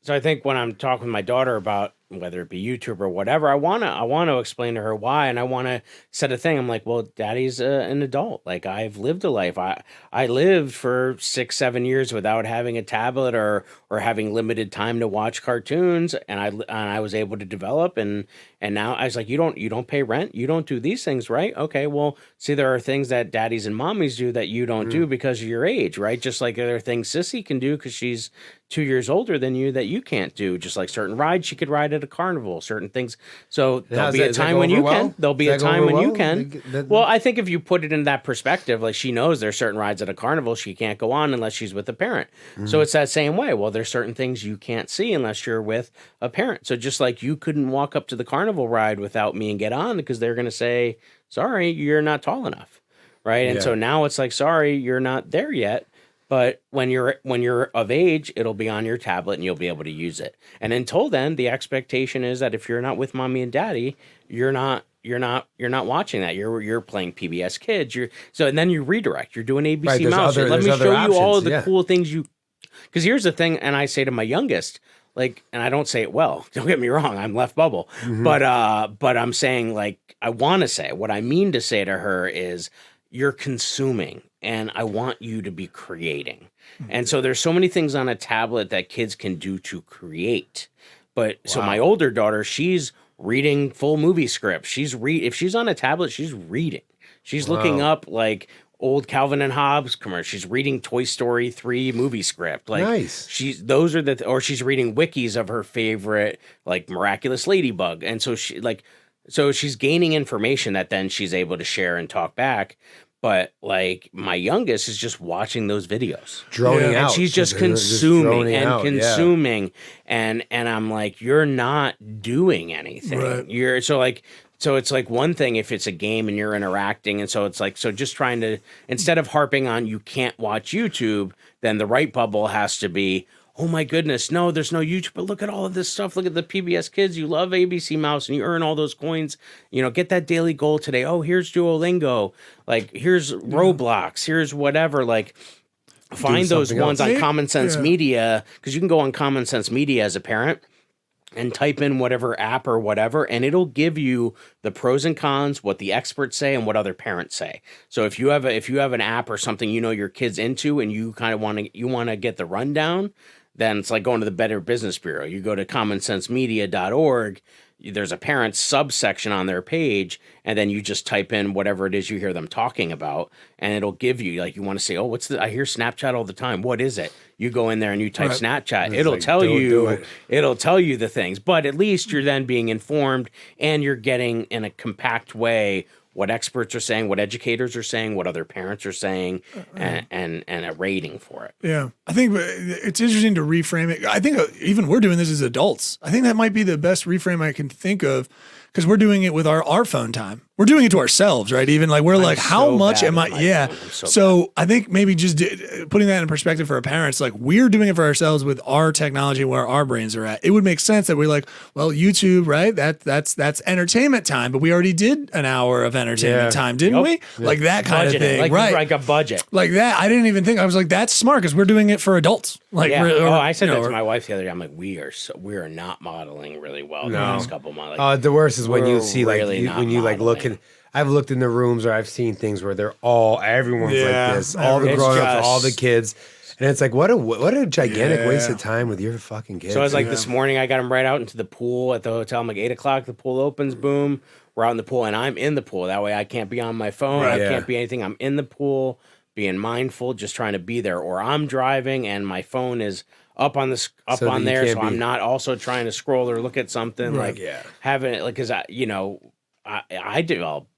So I think when I'm talking with my daughter about whether it be YouTube or whatever, I wanna explain to her why, and I wanna set a thing. I'm like, well, Daddy's an adult. Like I've lived a life. I lived for 6-7 years without having a tablet or having limited time to watch cartoons, and I was able to develop and now I was like, you don't pay rent, you don't do these things, right? Okay, well, see, there are things that daddies and mommies do that you don't do because of your age, right? Just like there are things Sissy can do because she's 2 years older than you that you can't do. Just like certain rides she could ride at a carnival, certain things. So there'll be a time when you can. There'll be a time when you can. Well, I think if you put it in that perspective, like she knows there's certain rides at a carnival she can't go on unless she's with a parent. So it's that same way. Well, there's certain things you can't see unless you're with a parent. So just like you couldn't walk up to the carnival ride without me and get on because they're going to say, sorry, you're not tall enough. Right. And so now it's like, sorry, you're not there yet. But when you're of age, it'll be on your tablet and you'll be able to use it. And until then, the expectation is that if you're not with mommy and daddy, you're not watching that. You're playing PBS Kids. And then you redirect. You're doing ABC Mouse. Let me show you all of the cool things because here's the thing, and I say to my youngest, like, and I don't say it well. Don't get me wrong, I'm left bubble. But I'm saying, like, I want to say what I mean to say to her is, you're consuming and I want you to be creating. And so there's so many things on a tablet that kids can do to create. But so my older daughter, she's reading full movie scripts. If she's on a tablet, she's reading. She's looking up like old Calvin and Hobbes commercials. She's reading Toy Story 3 movie script. Like Nice. or she's reading wikis of her favorite, like Miraculous Ladybug. And so she's gaining information that then she's able to share and talk back. But like my youngest is just watching those videos, droning out. And she's just consuming and I'm like, you're not doing anything. Right. So it's like one thing if it's a game and you're interacting, and so it's like, so just trying to, instead of harping on you can't watch YouTube, then the right bubble has to be, oh my goodness, no, there's no YouTube, but look at all of this stuff. Look at the PBS Kids. You love ABC Mouse and you earn all those coins. Get that daily goal today. Oh, here's Duolingo. Like, here's Roblox. Here's whatever. Like, find those ones on Common Sense Media, because you can go on Common Sense Media as a parent and type in whatever app or whatever, and it'll give you the pros and cons, what the experts say, and what other parents say. So if you have an app or something your kid's into, and you kind of want to get the rundown, then it's like going to the Better Business Bureau. You go to commonsensemedia.org, there's a parents subsection on their page, and then you just type in whatever it is you hear them talking about, and it'll give you, like, you want to say, oh, I hear Snapchat all the time. What is it? You go in there and you type Snapchat. It'll tell you the things, but at least you're then being informed and you're getting in a compact way what experts are saying, what educators are saying, what other parents are saying, and a rating for it. Yeah. I think it's interesting to reframe it. I think even we're doing this as adults. I think that might be the best reframe I can think of, because we're doing it with our phone time. We're doing it to ourselves, right? Even like we're like, how much am I? Yeah. So I think maybe just putting that in perspective for our parents, like we're doing it for ourselves with our technology, where our brains are at. It would make sense that we're like, well, YouTube, right? That's entertainment time, but we already did an hour of entertainment time, didn't we? Yeah. Like that kind of thing, right? Like a budget, like that. I didn't even think. I was like, that's smart because we're doing it for adults. Like, I said that to my wife the other day. I'm like, we are not modeling really well the last couple of months. Like, the worst is when you see like look at. I've looked in the rooms, or I've seen things where everyone's like this, all the grown-ups, all the kids, and it's like, what a gigantic waste of time with your fucking kids. So I was like, this morning I got them right out into the pool at the hotel. I'm like, 8:00, the pool opens, boom, we're out in the pool, and I'm in the pool. That way I can't be on my phone, I can't be anything. I'm in the pool, being mindful, just trying to be there. Or I'm driving and my phone is up on there, so I'm not also trying to scroll or look at something, having it, like, because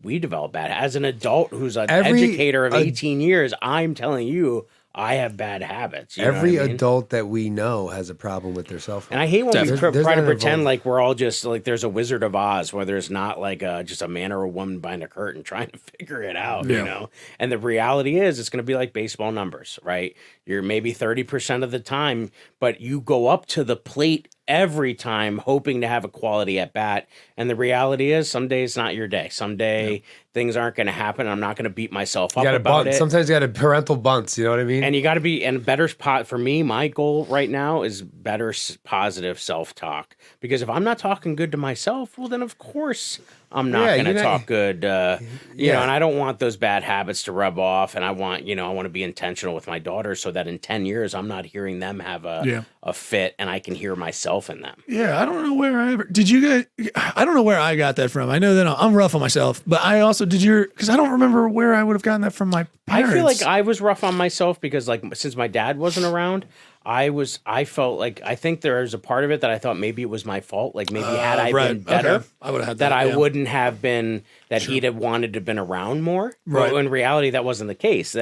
we develop bad. As an adult who's an educator of 18 years, I'm telling you, I have bad habits. Every adult that we know has a problem with their cell phone. And I hate when we try to pretend like we're all just like there's a Wizard of Oz where there's not like just a man or a woman behind a curtain trying to figure it out, And the reality is it's going to be like baseball numbers, right? You're maybe 30% of the time, but you go up to the plate every time hoping to have a quality at bat. And the reality is some days it's not your day. Someday things aren't going to happen. I'm not going to beat myself up You got to about bunt. it. Sometimes you got to parental bunts. You know what I mean? And you got to be, and better spot for me, my goal right now is better positive self-talk. Because if I'm not talking good to myself, well, then of course I'm not going to talk good. You know, and I don't want those bad habits to rub off. And I want to be intentional with my daughter so that in 10 years, I'm not hearing them have a fit and I can hear myself in them. Yeah, I don't know where I don't know where I got that from. I know that I'm rough on myself, but I also because I don't remember where I would have gotten that from my parents. I feel like I was rough on myself because like since my dad wasn't around, I felt like I think there's a part of it that I thought maybe it was my fault. Like maybe had I been better, okay. I would have had that I yeah. wouldn't have been that he'd have wanted to have been around more. Right. Well, in reality, that wasn't the case.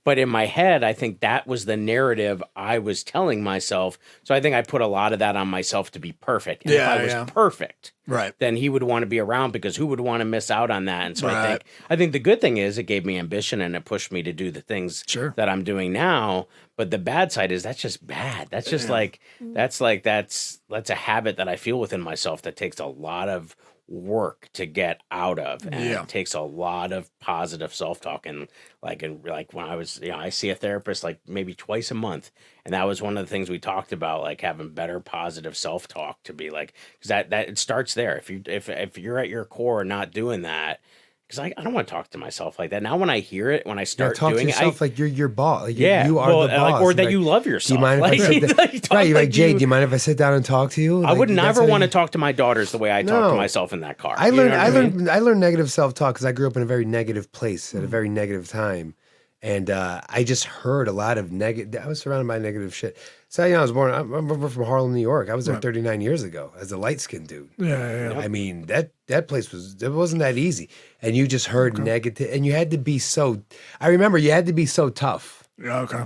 But in my head, I think that was the narrative I was telling myself. So I think I put a lot of that on myself to be perfect. And if I was perfect, right, then he would want to be around because who would want to miss out on that? And so I think the good thing is it gave me ambition and it pushed me to do the things that I'm doing now. But the bad side is that's just bad. That's just that's a habit that I feel within myself that takes a lot of work to get out of, and it takes a lot of positive self-talk. And like when I was, I see a therapist like maybe twice a month, and that was one of the things we talked about, like having better positive self-talk to be like, because that it starts there. If you're at your core not doing that. Because I don't want to talk to myself like that. Now when I hear it, when I start talk doing to yourself like you're your boss. Like you are the boss. Like, or that like, you love yourself. Do you mind if I sit down? Right, you're like, Jay, do you mind if I sit down and talk to you? I Like, would never that's want to talk to my daughters the way I talk to myself in that car. I learned negative self-talk because I grew up in a very negative place at a very negative time. And I just heard a lot of negative. I was surrounded by negative shit. So, I was born. I'm from Harlem, New York. I was there 39 years ago as a light-skinned dude. Yeah. I mean, that place wasn't that easy. And you just heard negative, and you had to be so. I remember you had to be so tough. Yeah, okay.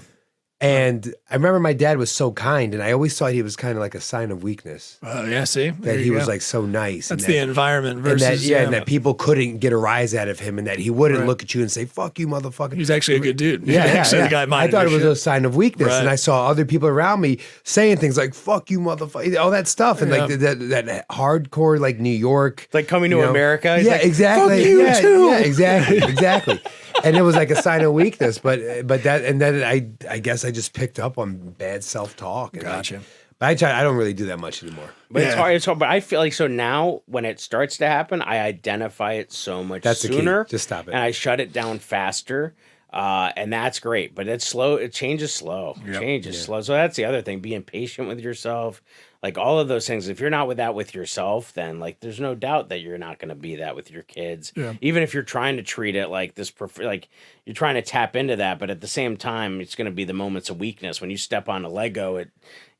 And I remember my dad was so kind, and I always thought he was kind of like a sign of weakness. Yeah, see? That he was like so nice. That's the environment versus... And that people couldn't get a rise out of him, and that he wouldn't look at you and say, fuck you, motherfucker. He's actually a good dude. Yeah, The guy I thought it was a sign of weakness, and I saw other people around me saying things like "fuck you, motherfucker," all that stuff, and like that hardcore like New York, like Coming to America. Yeah, like, exactly. Fuck you too. Yeah, exactly. And it was like a sign of weakness, but then I guess I just picked up on bad self-talk. Gotcha. But I don't really do that much anymore. But it's hard. But I feel like so now when it starts to happen, I identify it so much sooner. The key. Just stop it. And I shut it down faster. And that's great. But it's slow. It changes slow. Slow. So that's the other thing. Being patient with yourself. Like all of those things. If you're not with yourself, then like there's no doubt that you're not going to be that with your kids. Yeah. Even if you're trying to treat it like this, like you're trying to tap into that, but at the same time, it's going to be the moments of weakness when you step on a Lego.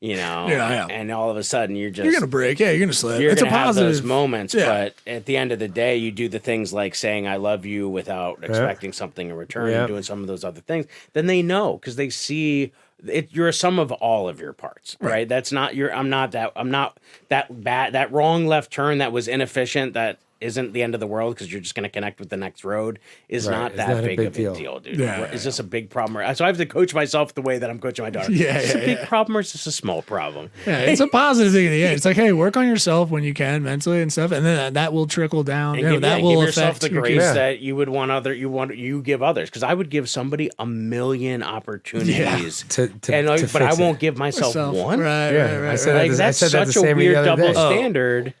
And all of a sudden you're gonna break. Yeah, you're gonna slip. You're it's gonna a positive have those moments, but at the end of the day, you do the things like saying "I love you" without expecting something in return, and doing some of those other things. Then they know because they see. You're a sum of all of your parts, right? That's not I'm not that bad, that wrong left turn that was inefficient, that isn't the end of the world because you're just going to connect with the next road is not that big of a deal, dude. Is this a big problem? So I have to coach myself the way that I'm coaching my daughter. Is it a big problem or is this a small problem? Yeah, it's a positive thing in the end. It's like, hey, work on yourself when you can mentally and stuff, and then that will trickle down. And that will give yourself affect the grace that you would want you give others. Because I would give somebody a million opportunities, but I won't give myself one. Right. That's such a weird double standard.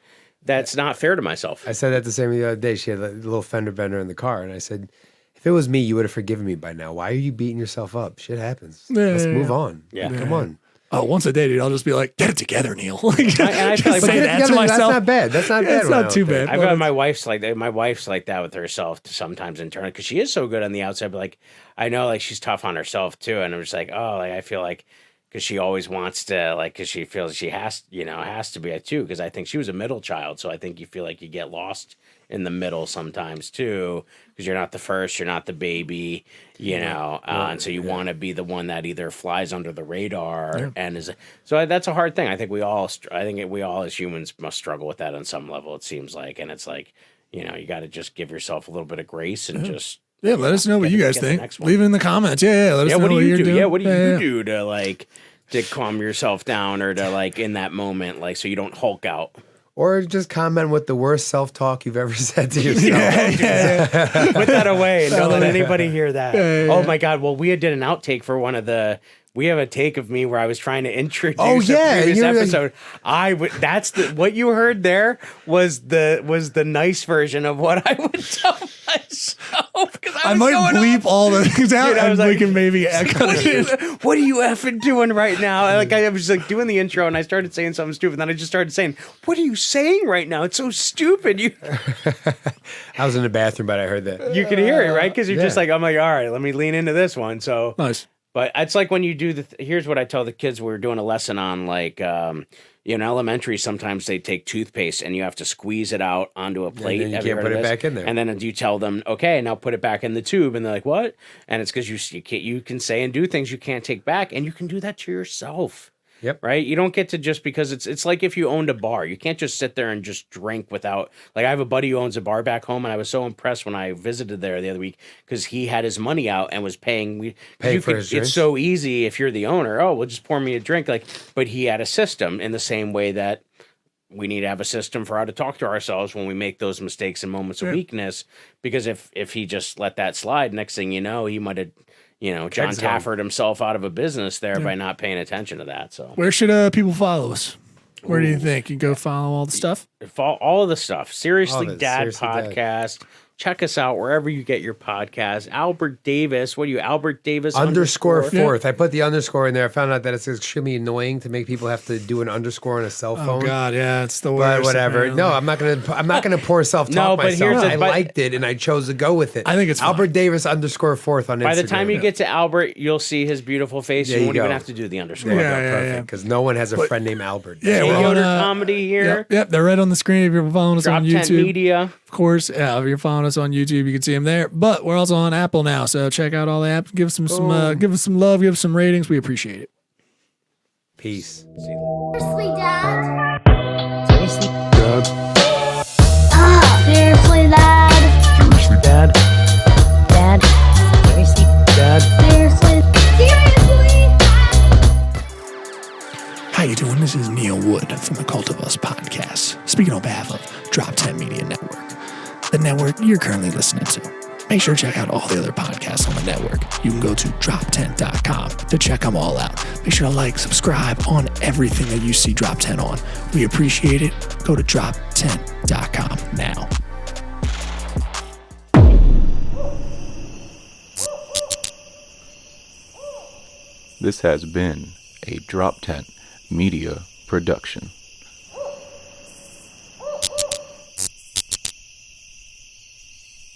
That's not fair to myself. I said that the same the other day. She had a little fender bender in the car, and I said, if it was me, you would have forgiven me by now. Why are you beating yourself up? Shit happens. Let's move on. Yeah. Come on. Oh, once a day, dude, I'll just be like, get it together, Neil. I feel like say that to myself. That's not bad. That's not bad. It's not too bad. I've got my wife's like that with herself sometimes internally because she is so good on the outside. But like, I know like she's tough on herself too, and I'm just like, oh, like I feel like. Because she always wants to, like, because she feels she has to be too. Because I think she was a middle child, so I think you feel like you get lost in the middle sometimes too. Because you're not the first, you're not the baby, and so you want to be the one that either flies under the radar and is. So that's a hard thing. I think we all as humans must struggle with that on some level. It seems like, and it's like, you got to just give yourself a little bit of grace and just. Yeah, let us know what you guys think. Leave it in the comments. Yeah, let us know what what do you you're do? doing. Yeah, what do you do to like to calm yourself down or to like in that moment, like so you don't Hulk out. Or just comment with the worst self-talk you've ever said to yourself. Put that away and don't let anybody hear that. Oh my God. Well, we did an outtake for we have a take of me where I was trying to introduce a previous you're like- episode. What you heard there was the nice version of what I would tell myself. Because I might bleep all the things out, Dude, I and was we like, can maybe cut it in. What are you effing doing right now? I was like doing the intro and I started saying something stupid. Then I just started saying, "What are you saying right now? It's so stupid." I was in the bathroom, but I heard that. You can hear it, right? Because you're just Yeah. like, I'm like, all right, let me lean into this one. So Nice. But it's like when you do here's what I tell the kids. We're doing a lesson on like, in elementary, sometimes they take toothpaste and you have to squeeze it out onto a plate. then you Have can't heard put of it this? back in there. And then you tell them, okay, now put it back in the tube. And they're like, what? And it's because you can say and do things you can't take back. And you can do that to yourself. Yep. Right? You don't get to just because it's like if you owned a bar. You can't just sit there and just drink without like I have a buddy who owns a bar back home and I was so impressed when I visited there the other week because he had his money out and was paying for his drinks. it's so easy if you're the owner. Oh, well just pour me a drink but he had a system in the same way that we need to have a system for how to talk to ourselves when we make those mistakes and moments of weakness because if he just let that slide, next thing you know, he might have John Exit him. Tafford himself out of a business there by not paying attention to that. So Where should people follow us? Where do you think? You go follow all the stuff? all of the stuff. Seriously All of it. Dad Seriously Dad. podcast. Check us out wherever you get your podcast. Albert Davis. What are you? Albert Davis Underscore fourth. I put the underscore in there. I found out that it's extremely annoying to make people have to do an underscore on a cell phone. Oh God, yeah, it's the worst. But whatever. apparently. No, I'm not gonna pour self-talk No, but myself. here's the- I but- liked it and I chose to go with it. I think it's Albert fine. Davis underscore fourth on Instagram. By the time you get to Albert, you'll see his beautiful face. There You you won't even go. have to do the underscore. Yeah, yeah, perfect yeah. because no one has a friend named Albert. Yeah, Hey, we're on, Yoder Comedy here. Yep, they're right on the screen if you're following us Drop on 10 YouTube. Media. Of course, yeah, if you're following us on YouTube, you can see them there. But we're also on Apple now, so check out all the apps. Give us some give us some love, give us some ratings. We appreciate it. Peace. Seriously, Dad? Seriously, Dad. Seriously, Dad? Seriously, Dad. Dad? Seriously? Dad. Seriously? Seriously? How you doing? This is Neil Wood from the Cult of Us podcast, speaking on behalf of Drop 10 Media Network, the network you're currently listening to. Make sure to check out all the other podcasts on the network. You can go to drop10.com to check them all out. Make sure to like, subscribe on everything that you see Drop 10 on. We appreciate it. Go to drop10.com now. This has been a Drop Tent Media production.